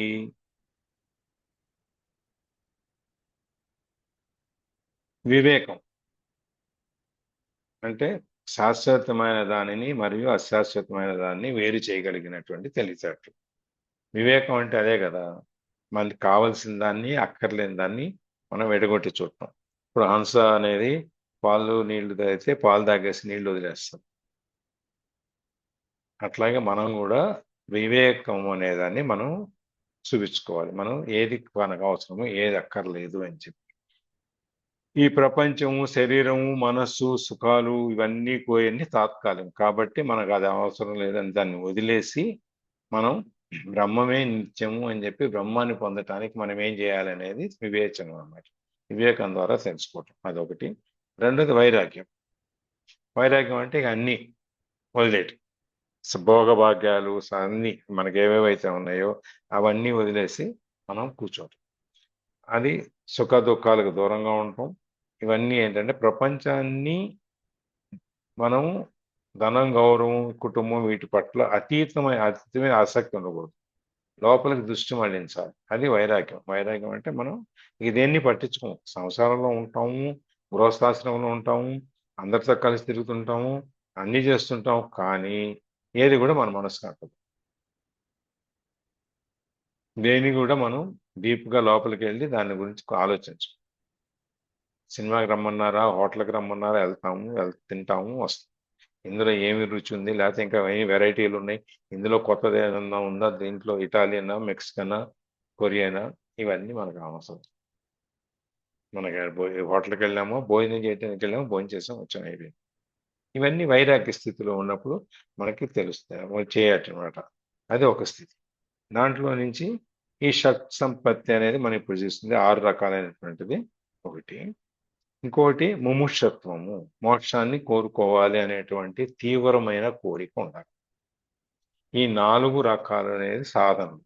వివేకం అంటే శాశ్వతమైన దానిని మరియు అశాశ్వతమైన దాన్ని వేరు చేయగలిగినటువంటి తెలివితేటలు. వివేకం అంటే అదే కదా, మనకి కావలసిన దాన్ని అక్కర్లేని దాన్ని మనం ఎడగొట్టి చూడటం. ఇప్పుడు హంస అనేది పాలు నీళ్లు తాగితే పాలు తాగేసి నీళ్లు వదిలేస్తాం. అట్లాగే మనం కూడా వివేకం అనేదాన్ని మనం చూపించుకోవాలి. మనం ఏది మనకు అవసరము, ఏది అక్కర్లేదు అని చెప్పి. ఈ ప్రపంచము, శరీరము, మనస్సు, సుఖాలు ఇవన్నీ పోయింది తాత్కాలికం కాబట్టి మనకు అది అవసరం లేదని దాన్ని వదిలేసి మనం బ్రహ్మమే నిత్యము అని చెప్పి బ్రహ్మాన్ని పొందటానికి మనం ఏం చేయాలనేది వివేచనం అన్నమాట. వివేకం ద్వారా తెలుసుకోవటం అదొకటి. రెండోది వైరాగ్యం. వైరాగ్యం అంటే ఇక అన్ని వదిలేయటం. భోగభాగ్యాలు అన్ని మనకి ఏవేవైతే ఉన్నాయో అవన్నీ వదిలేసి మనం కూర్చోవటం. అది సుఖ దుఃఖాలకు దూరంగా ఉండటం. ఇవన్నీ ఏంటంటే ప్రపంచాన్ని మనం ధనం, గౌరవం, కుటుంబం వీటి పట్ల అతీతమైన ఆసక్తి ఉండకూడదు. లోపలికి దృష్టి మళ్లించాలి. అది వైరాగ్యం. వైరాగ్యం అంటే మనం ఇక దేన్ని పట్టించుకోము. సంసారంలో ఉంటాము, గృహస్థాశ్రమంలో ఉంటాము, అందరితో కలిసి తిరుగుతుంటాము, అన్నీ చేస్తుంటాం, కానీ ఏది కూడా మన మనసు కాదు. దేని కూడా మనం డీప్గా లోపలికి వెళ్ళి దాని గురించి ఆలోచించు. సినిమాకి రమ్మన్నారా, హోటల్కి రమ్మన్నారా, తింటాము, వస్తాం. ఇందులో ఏమి రుచి ఉంది, లేకపోతే ఇంకా ఏమి వెరైటీలు ఉన్నాయి, ఇందులో కొత్తది ఏదన్నా ఉందా, దీంట్లో ఇటాలియనా, మెక్సికనా, కొరియానా, ఇవన్నీ మనకు అవసరం. మనకి హోటల్కి వెళ్ళామో, భోజనం చేయడానికి వెళ్ళామో, భోజనం చేసాం, వచ్చాం, అయిపోయింది. ఇవన్నీ వైరాగ్య స్థితిలో ఉన్నప్పుడు మనకి తెలుస్తాయి, చేయటనమాట. అది ఒక స్థితి. దాంట్లో నుంచి ఈ షట్ సంపత్తి అనేది మనం ఇప్పుడు చూస్తుంది 6 రకాలైనటువంటిది ఒకటి. ఇంకోటి ముముక్షత్వము, మోక్షాన్ని కోరుకోవాలి అనేటువంటి తీవ్రమైన కోరిక ఉండాలి. ఈ 4 రకాలు అనేది సాధనలు.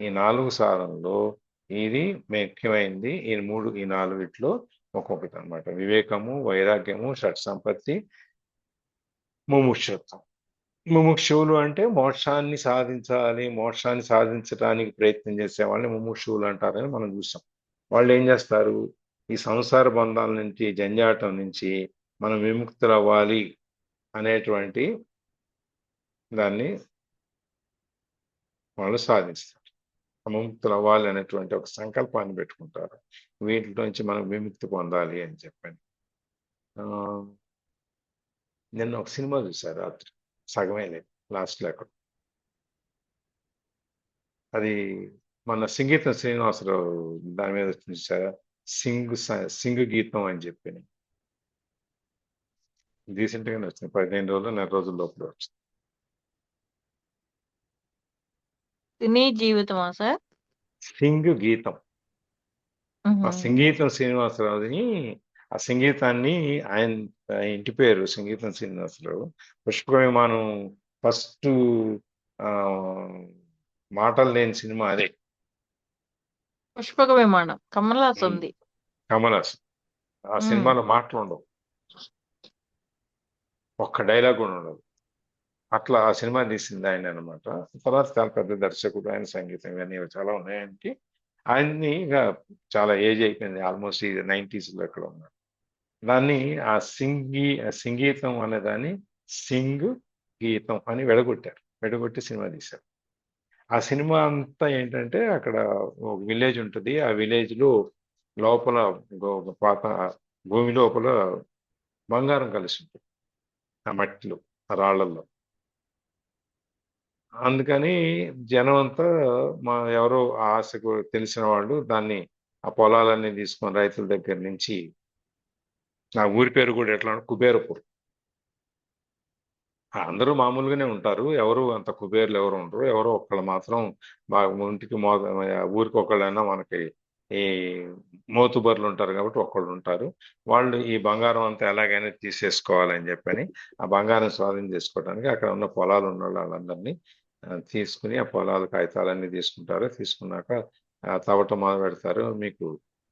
ఈ 4 సాధనలో ఇది ముఖ్యమైనది. ఈ 4 ఒక్కొక్కటి అనమాట. వివేకము, వైరాగ్యము, షట్ సంపత్తి, ముముక్షత్వం. ముముక్షువులు అంటే మోక్షాన్ని సాధించాలి, మోక్షాన్ని సాధించడానికి ప్రయత్నం చేసే వాళ్ళని ముముక్షువులు అంటారని మనం చూసాం. వాళ్ళు ఏం చేస్తారు, ఈ సంసార బంధాల నుంచి, జంజాటం నుంచి మనం విముక్తులు అవ్వాలి అనేటువంటి దాన్ని వాళ్ళు సాధిస్తారు. విముక్తులు అవ్వాలి అనేటువంటి ఒక సంకల్పాన్ని పెట్టుకుంటారు. వీటిలో నుంచి మనం విముక్తి పొందాలి అని చెప్పని. నిన్న ఒక సినిమా చూశారు రాత్రి, సగమే లేదు, లాస్ట్లో ఎక్కడ. అది మన సంగీతం శ్రీనివాసరావు దాని మీద చూసారా, సింగ్ గీతం అని చెప్పి. రీసెంట్ గానే వచ్చింది, 15 రోజులు, 4 రోజుల లోపల వచ్చింది. సినీ జీవితమా సార్? సింగ్ గీతం. ఆ సంగీతం శ్రీనివాసరావుని, ఆ సంగీతాన్ని ఆయన ఇంటి పేరు సంగీతం శ్రీనివాసరావు. పుష్పక విమానం ఫస్ట్ మాటలు లేని సినిమా అదే. పుష్పక విమానం కమల్ హాసన్ ఉంది. కమల్ హాసన్. ఆ సినిమాలో మాటలు ఉండవు, ఒక్క డైలాగ్ కూడా ఉండదు. అట్లా ఆ సినిమా తీసింది ఆయన అనమాట. తర్వాత చాలా పెద్ద దర్శకుడు, ఆయన సంగీతం ఇవన్నీ చాలా ఉన్నాయంటే ఆయన్ని ఇక చాలా ఏజ్ అయిపోయింది, ఆల్మోస్ట్ 90s ఎక్కడ ఉన్నాడు. దాన్ని ఆ సంగీతం అనే దాన్ని సింగ్ గీతం అని విడగొట్టి సినిమా తీశారు. ఆ సినిమా అంతా ఏంటంటే అక్కడ ఒక విలేజ్ ఉంటుంది, ఆ విలేజ్ లో లోపల పాత భూమి లోపల బంగారం కలిసి ఉంటుంది, ఆ మట్టిలో, ఆ రాళ్లలో. అందుకని జనం అంతా ఎవరో ఆశకు తెలిసిన వాళ్ళు దాన్ని, ఆ పొలాలన్నీ తీసుకొని రైతుల దగ్గర నుంచి, నా ఊరి పేరు కూడా ఎట్లా కుబేరపూర్. అందరూ మామూలుగానే ఉంటారు, ఎవరు అంత కుబేర్లు ఎవరు ఉండరు. ఎవరో ఒక్కళ్ళు మాత్రం ఇంటికి ఊరికి ఒకళ్ళైనా మనకి ఈ మోతుబర్లు ఉంటారు కాబట్టి ఒకళ్ళు ఉంటారు. వాళ్ళు ఈ బంగారం అంతా ఎలాగైనా తీసేసుకోవాలని చెప్పని ఆ బంగారం స్వాధీనం చేసుకోవడానికి అక్కడ ఉన్న పొలాలు ఉన్న వాళ్ళందరినీ తీసుకుని ఆ పొలాల కాగితాలన్నీ తీసుకుంటారు. తీసుకున్నాక తవ్వటం మొదలు పెడతారు. మీకు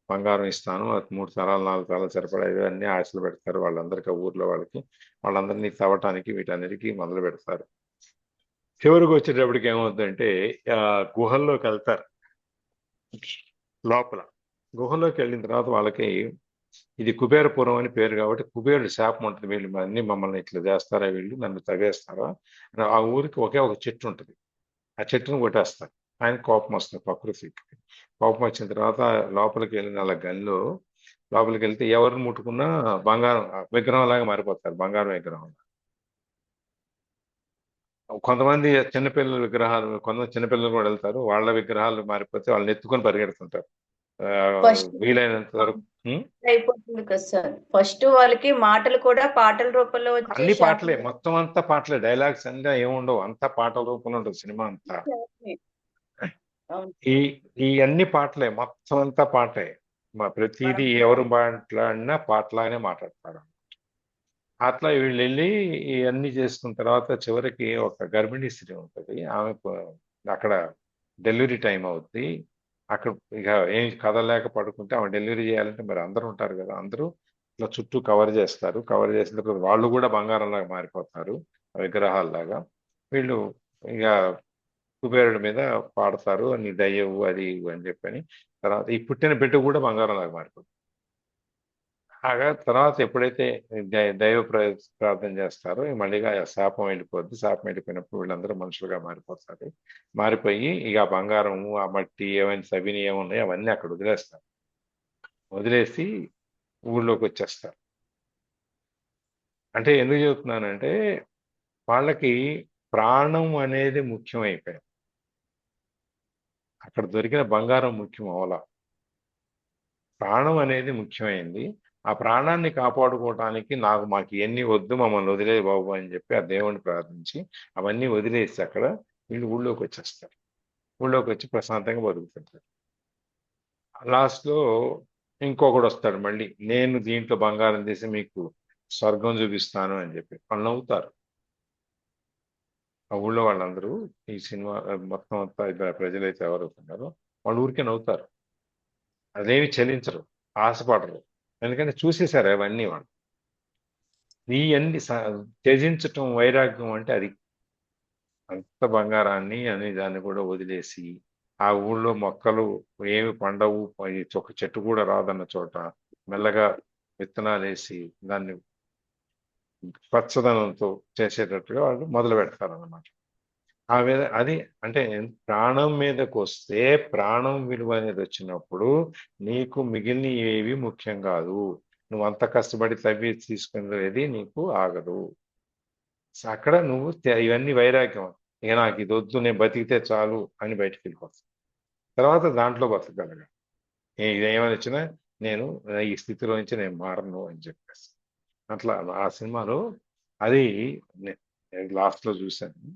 బంగారం ఇస్తాను, అది 3 తరాలు 4 తరాలు సరిపడా ఇవన్నీ ఆశలు పెడతారు వాళ్ళందరికీ, ఆ ఊర్లో వాళ్ళకి. వాళ్ళందరినీ తవ్వటానికి వీటన్నిటికీ మొదలు పెడతారు. చివరికి వచ్చేటప్పటికి ఏమవుతుందంటే గుహల్లోకి వెళ్తారు. లోపల గుహలోకి వెళ్ళిన తర్వాత వాళ్ళకి ఇది కుబేరపురం అని పేరు కాబట్టి కుబేరుడు శాపం ఉంటుంది, వీళ్ళు అన్ని మమ్మల్ని ఇట్లా చేస్తారా, వీళ్ళు నన్ను తగేస్తారా. ఆ ఊరికి ఒకే ఒక చెట్టు ఉంటుంది, ఆ చెట్టును కొట్టేస్తారు. ఆయన కోపం వస్తుంది, ప్రకృతికి కోపం వచ్చిన తర్వాత లోపలికి వెళ్ళిన వాళ్ళ గనిలో లోపలికి వెళ్తే ఎవరిని ముట్టుకున్నా బంగారం విగ్రహం లాగా మారిపోతారు, బంగారం విగ్రహం. కొంతమంది చిన్నపిల్లల విగ్రహాలు, కొంతమంది చిన్నపిల్లలు కూడా వెళ్తారు, వాళ్ళ విగ్రహాలు మారిపోతే వాళ్ళని ఎత్తుకొని పరిగెడుతుంటారు ఫస్ట్ వీలైనంత వరకు. అయిపోతుంది కదా సార్. ఫస్ట్ వాళ్ళకి మాటలు కూడా పాటల రూపంలో వచ్చే అన్ని పాటలే, మొత్తం అంతా పాటలే, డైలాగ్స్ అన్నీ ఏముండవు, అంతా పాటల రూపంలో ఉంటుంది సినిమా అంతా. అవును. ఈ అన్ని పాటలే, మొత్తం అంతా పాటే. ప్రతిదీ ఎవరు మాట్లాడినా పాటలానే మాట్లాడతారు. అట్లా వీళ్ళు వెళ్ళి ఇవన్నీ చేసుకున్న తర్వాత చివరికి ఒక గర్భిణీ స్త్రీ ఉంటుంది, ఆమె అక్కడ డెలివరీ టైం అవుద్ది. అక్కడ ఇక ఏం కదలలేక పడుకుంటే ఆమె డెలివరీ చేయాలంటే మరి అందరూ ఉంటారు కదా, అందరూ ఇట్లా చుట్టూ కవర్ చేస్తారు. కవర్ చేసిన తర్వాత వాళ్ళు కూడా బంగారంలాగా మారిపోతారు, విగ్రహాల్లాగా. వీళ్ళు ఇక కుబేరుడి మీద పాడతారు, నీ దయ్యవు అది ఇవి అని చెప్పని. తర్వాత ఈ పుట్టిన బిడ్డ కూడా బంగారంలాగా మారిపోతుంది. ఆగా తర్వాత ఎప్పుడైతే దైవ ప్రార్థన చేస్తారో మళ్ళీగా ఆ శాపం వెళ్ళిపోద్ది. శాపం వెళ్ళిపోయినప్పుడు వీళ్ళందరూ మనుషులుగా మారిపోతారు. మారిపోయి ఇక ఆ బంగారము, ఆ మట్టి, ఏమైనా సవిని ఏమున్నాయో అవన్నీ అక్కడ వదిలేస్తారు. వదిలేసి ఊళ్ళోకి వచ్చేస్తారు. అంటే ఎందుకు చెబుతున్నానంటే వాళ్ళకి ప్రాణం అనేది ముఖ్యమైపోయింది, అక్కడ దొరికిన బంగారం ముఖ్యం అవలా. ప్రాణం అనేది ముఖ్యమైంది. ఆ ప్రాణాన్ని కాపాడుకోవటానికి మాకు ఇవన్నీ వద్దు, మమ్మల్ని వదిలే బాబు అని చెప్పి ఆ దేవుణ్ణి ప్రార్థించి అవన్నీ వదిలేసి అక్కడ వీళ్ళు ఊళ్ళోకి వచ్చేస్తారు. ఊళ్ళోకి వచ్చి ప్రశాంతంగా బతుకుతుంటారు. లాస్ట్లో ఇంకొకడు వస్తాడు మళ్ళీ, నేను దీంట్లో బంగారం తీసి మీకు స్వర్గం చూపిస్తాను అని చెప్పి. వాళ్ళు నవ్వుతారు, ఆ ఊళ్ళో వాళ్ళందరూ. ఈ సినిమా మొత్తం అంతా ప్రజలైతే ఎవరవుతున్నారో వాళ్ళు ఊరికే నవ్వుతారు, అదేమి చెల్లించరు, ఆశపడరు. ఎందుకంటే చూసేశారు అవన్నీ వాళ్ళు. ఇవన్నీ త్యజించటం వైరాగ్యం అంటే అది. అంత బంగారాన్ని అని దాన్ని కూడా వదిలేసి ఆ ఊళ్ళో మొక్కలు ఏమి పండవు, ఒక చెట్టు కూడా రాదన్న చోట మెల్లగా విత్తనాలు వేసి దాన్ని పచ్చదనంతో చేసేటట్టుగా వాళ్ళు మొదలు పెడతారన్నమాట. అది అంటే ప్రాణం మీదకి వస్తే, ప్రాణం విలువ అనేది వచ్చినప్పుడు నీకు మిగిలిన ఏవి ముఖ్యం కాదు. నువ్వు అంత కష్టపడి తవ్వి తీసుకునేది నీకు ఆగదు. అక్కడ నువ్వు ఇవన్నీ వైరాగ్యం, ఇక నాకు ఇది వద్దు, నేను బతికితే చాలు అని బయటికి వెళ్ళిపోతాను. తర్వాత దాంట్లో బతకగలగా ఇదేమని వచ్చినా నేను ఈ స్థితిలో నుంచి నేను మారను అని చెప్పేసి. అట్లా ఆ సినిమాలో అది లాస్ట్లో చూశాను.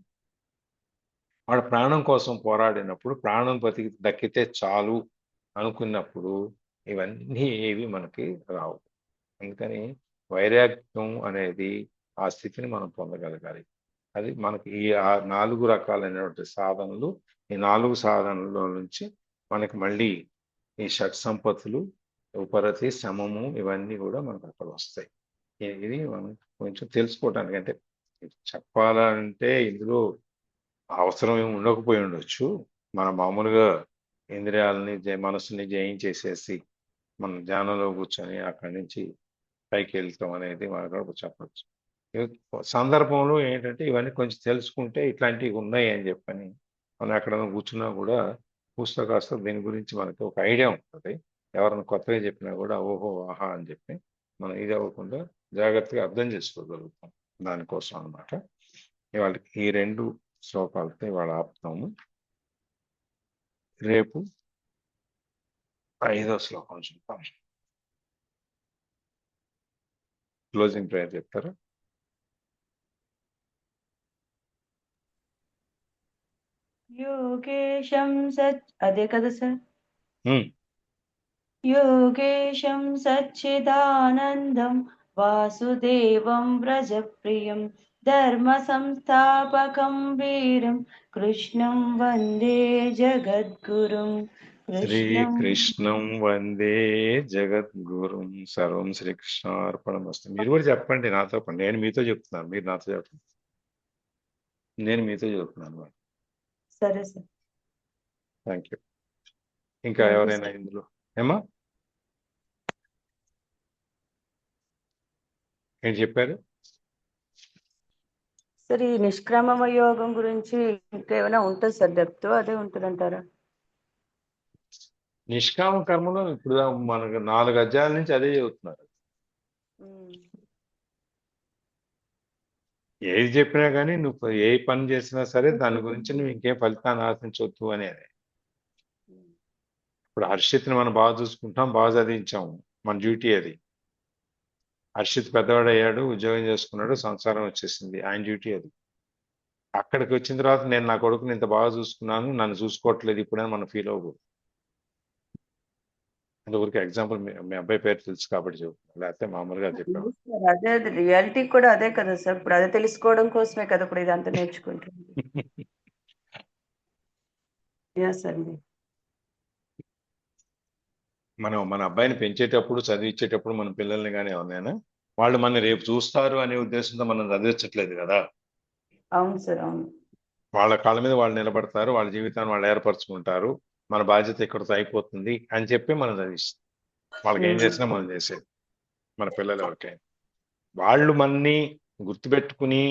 వాడు ప్రాణం కోసం పోరాడినప్పుడు, ప్రాణం దక్కితే చాలు అనుకున్నప్పుడు ఇవన్నీ ఏవి మనకి రావు. అందుకని వైరాగ్యం అనేది ఆ స్థితిని మనం పొందగలగాలి. అది మనకి ఈ 4 రకాలైనటువంటి సాధనలు, ఈ 4 సాధనల నుంచి మనకి మళ్ళీ ఈ షట్ సంపత్తులు, ఉపరతి, శమము ఇవన్నీ కూడా మనకు అక్కడ వస్తాయి. ఇది మనం కొంచెం తెలుసుకోవటానికి, అంటే చెప్పాలంటే ఇందులో అవసరం ఏమి ఉండకపోయి ఉండొచ్చు. మన మామూలుగా ఇంద్రియాలని మనసుని జయించేసేసి మనం ధ్యానంలో కూర్చొని అక్కడి నుంచి పైకి వెళ్తాం అనేది మనకు చెప్పచ్చు. సందర్భంలో ఏంటంటే ఇవన్నీ కొంచెం తెలుసుకుంటే ఇట్లాంటివి ఉన్నాయి అని చెప్పని మనం ఎక్కడైనా కూర్చున్నా కూడా కాస్త దీని గురించి మనకి ఒక ఐడియా ఉంటుంది. ఎవరైనా కొత్తగా చెప్పినా కూడా ఓహో ఆహా అని చెప్పి మనం ఇది అవ్వకుండా జాగ్రత్తగా అర్థం చేసుకోగలుగుతాం. దానికోసం అన్నమాట ఇవాళ ఈ 2 శ్లోకాలతో ఇవాళ ఆపుతాము. రేపు 5వ శ్లోకం చూద్దాం. క్లోజింగ్ ప్రేయర్ చెప్తారా? యోగేశం సచ్ అదే కదా సార్. योगेशं सच्चिदानन्दं वासुदेवं व्रजप्रियं धर्मसंस्थापकं वीरं कृष्णं वन्दे जगद्गुरुं कृष्णं శ్రీకృష్ణం వందే జగద్గురుం సర్వం శ్రీకృష్ణార్పణమస్తు. మీరు కూడా చెప్పండి నాతో పాటు. నేను మీతో చెప్తున్నాను, మీరు నాతో చెప్పండి. నేను మీతో చెప్తున్నాను. సరే సార్. Thank you. ఇంకా థ్యాంక్ యూ ఎవరైనా సార్. ఇందులో ఏమా ఏం చెప్పారు? సార్ ఈ నిష్క్రమమ యోగం గురించి ఇంకేమైనా ఉంటుంది సార్? డెప్త్ అదే ఉంటుందంటారా? నిష్కామ కర్మలో ఇప్పుడు మనకు 4 అధ్యాయాల నుంచి అదే చెబుతున్నారు. ఏది చెప్పినా కానీ నువ్వు ఏ పని చేసినా సరే దాని గురించి నువ్వు ఇంకేం ఫలితాన్ని ఆశించవద్దు అనేది. ఇప్పుడు హర్షిత్ని మనం బాగా చూసుకుంటాం, బాగా చదివించాము, మన డ్యూటీ అది. హర్షిత్ పెద్దవాడు అయ్యాడు, ఉద్యోగం చేసుకున్నాడు, సంసారం వచ్చేసింది, ఆయన డ్యూటీ అది. అక్కడికి వచ్చిన తర్వాత నేను నా కొడుకుని ఇంత బాగా చూసుకున్నాను, నన్ను చూసుకోవట్లేదు ఇప్పుడని మనం ఫీల్ అవ్వకూడదు. అందువరకు ఎగ్జాంపుల్ మీ అబ్బాయి పేరు తెలుసు కాబట్టి చెప్తాను, లేకపోతే మామూలుగా చెప్పాము. సార్ అదే రియాలిటీ కూడా అదే కదా సార్. ఇప్పుడు అదే తెలుసుకోవడం కోసమే కదా ఇప్పుడు ఇదంతా నేర్చుకుంటుంది. సార్ మనం మన అబ్బాయిని పెంచేటప్పుడు, చదివించేటప్పుడు మన పిల్లల్ని కానీ ఎవరినైనా వాళ్ళు మన రేపు చూస్తారు అనే ఉద్దేశంతో మనం చదివించట్లేదు కదా. అవును సార్, అవును. వాళ్ళ కాళ్ళ మీద వాళ్ళు నిలబడతారు, వాళ్ళ జీవితాన్ని వాళ్ళు ఏర్పరచుకుంటారు, మన బాధ్యత ఇక్కడితో అయిపోతుంది అని చెప్పి మనం చదివిస్తాం. వాళ్ళకి ఏం చేసినా మనం చేసేది. మన పిల్లలు ఎవరికైనా వాళ్ళు మనని గుర్తుపెట్టుకుని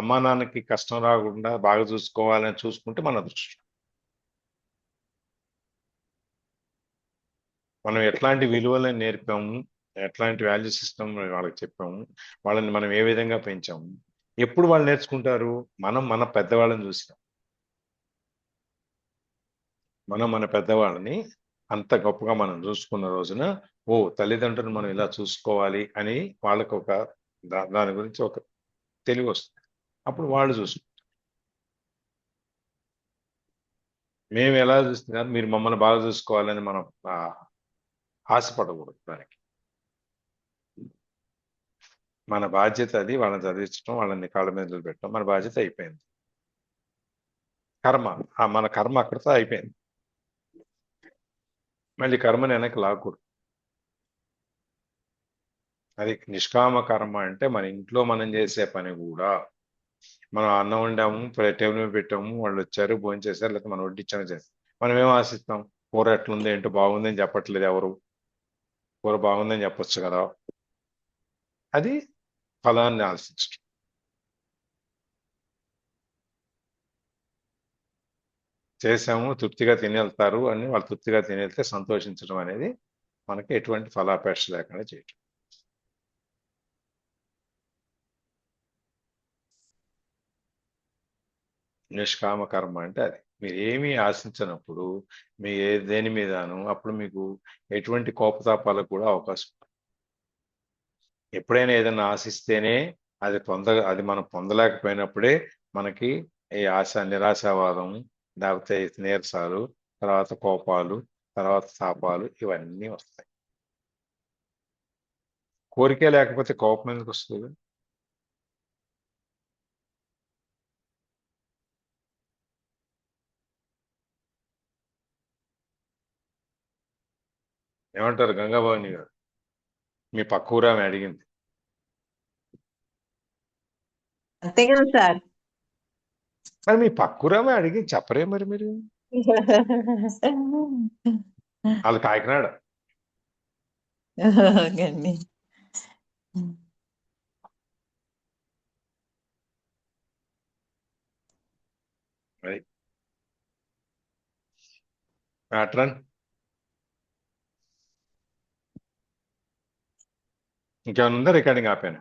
అమ్మా నాన్నకి కష్టం రాకుండా బాగా చూసుకోవాలని చూసుకుంటే మన దృష్టి. మనం ఎట్లాంటి విలువలను నేర్పాము, ఎట్లాంటి వాల్యూ సిస్టమ్ వాళ్ళకి చెప్పాము, వాళ్ళని మనం ఏ విధంగా పెంచాము, ఎప్పుడు వాళ్ళు నేర్చుకుంటారు? మనం మన పెద్దవాళ్ళని చూసినాం. మనం మన పెద్దవాళ్ళని అంత గొప్పగా మనం చూసుకున్న రోజున ఓ తల్లిదండ్రులు మనం ఇలా చూసుకోవాలి అని వాళ్ళకు ఒక దాని గురించి ఒక తెలివి వస్తుంది. అప్పుడు వాళ్ళు చూసుకుంటారు. మేము ఎలా చూస్తున్నారు, మీరు మమ్మల్ని బాగా చూసుకోవాలని మనం ఆశపడకూడదు. దానికి మన బాధ్యత అది. వాళ్ళని చదివించడం, వాళ్ళని కాళ్ళ మీద నిలబెట్టడం మన బాధ్యత అయిపోయింది. కర్మ, మన కర్మ అక్కడితో అయిపోయింది. మళ్ళీ కర్మని వెనక్కి లాగకూడదు. అది నిష్కామ కర్మ. అంటే మన ఇంట్లో మనం చేసే పని కూడా, మనం అన్నం వండాము, టేబుల్ మీద పెట్టాము, వాళ్ళు వచ్చారు, భోజనం చేశారు, లేకపోతే మనం వడ్డించాము చేస్తాం. మనం ఏం ఆశిస్తాం? కూర ఎట్లుంది, ఏంటో బాగుందని చెప్పట్లేదు ఎవరు. కూర బాగుందని చెప్పొచ్చు కదా. అది ఫలాన్ని ఆశించడం. చేసాము, తృప్తిగా తినేళ్తారు అని వాళ్ళు తృప్తిగా తినేళ్తే సంతోషించడం అనేది మనకి ఎటువంటి ఫలాపేక్ష లేకుండా చేయటం. నిష్కామ కర్మ అంటే అది. మీరు ఏమీ ఆశించినప్పుడు మీ దేని మీదను అప్పుడు మీకు ఎటువంటి కోపతాపాలకు కూడా అవకాశం ఉంటుంది. ఎప్పుడైనా ఏదైనా ఆశిస్తేనే అది మనం పొందలేకపోయినప్పుడే మనకి ఈ ఆశ, నిరాశావాదం, లేకపోతే నీరసాలు, తర్వాత కోపాలు, తర్వాత తాపాలు ఇవన్నీ వస్తాయి. కోరికే లేకపోతే కోపం ఎందుకు వస్తుంది? ఏమంటారు గంగాభవాని గారు? మీ పక్క ఊరు ఆమె అడిగింది. అంతే కదా సార్. మరి మీ పక్క ఊరు ఆమె అడిగి చెప్పరే మరి మీరు? వాళ్ళు కాకినాడ. గన్ని అది ప్యాట్రన్. ఇంకేమైనా ఉందా? రికార్డింగ్ ఆపాను.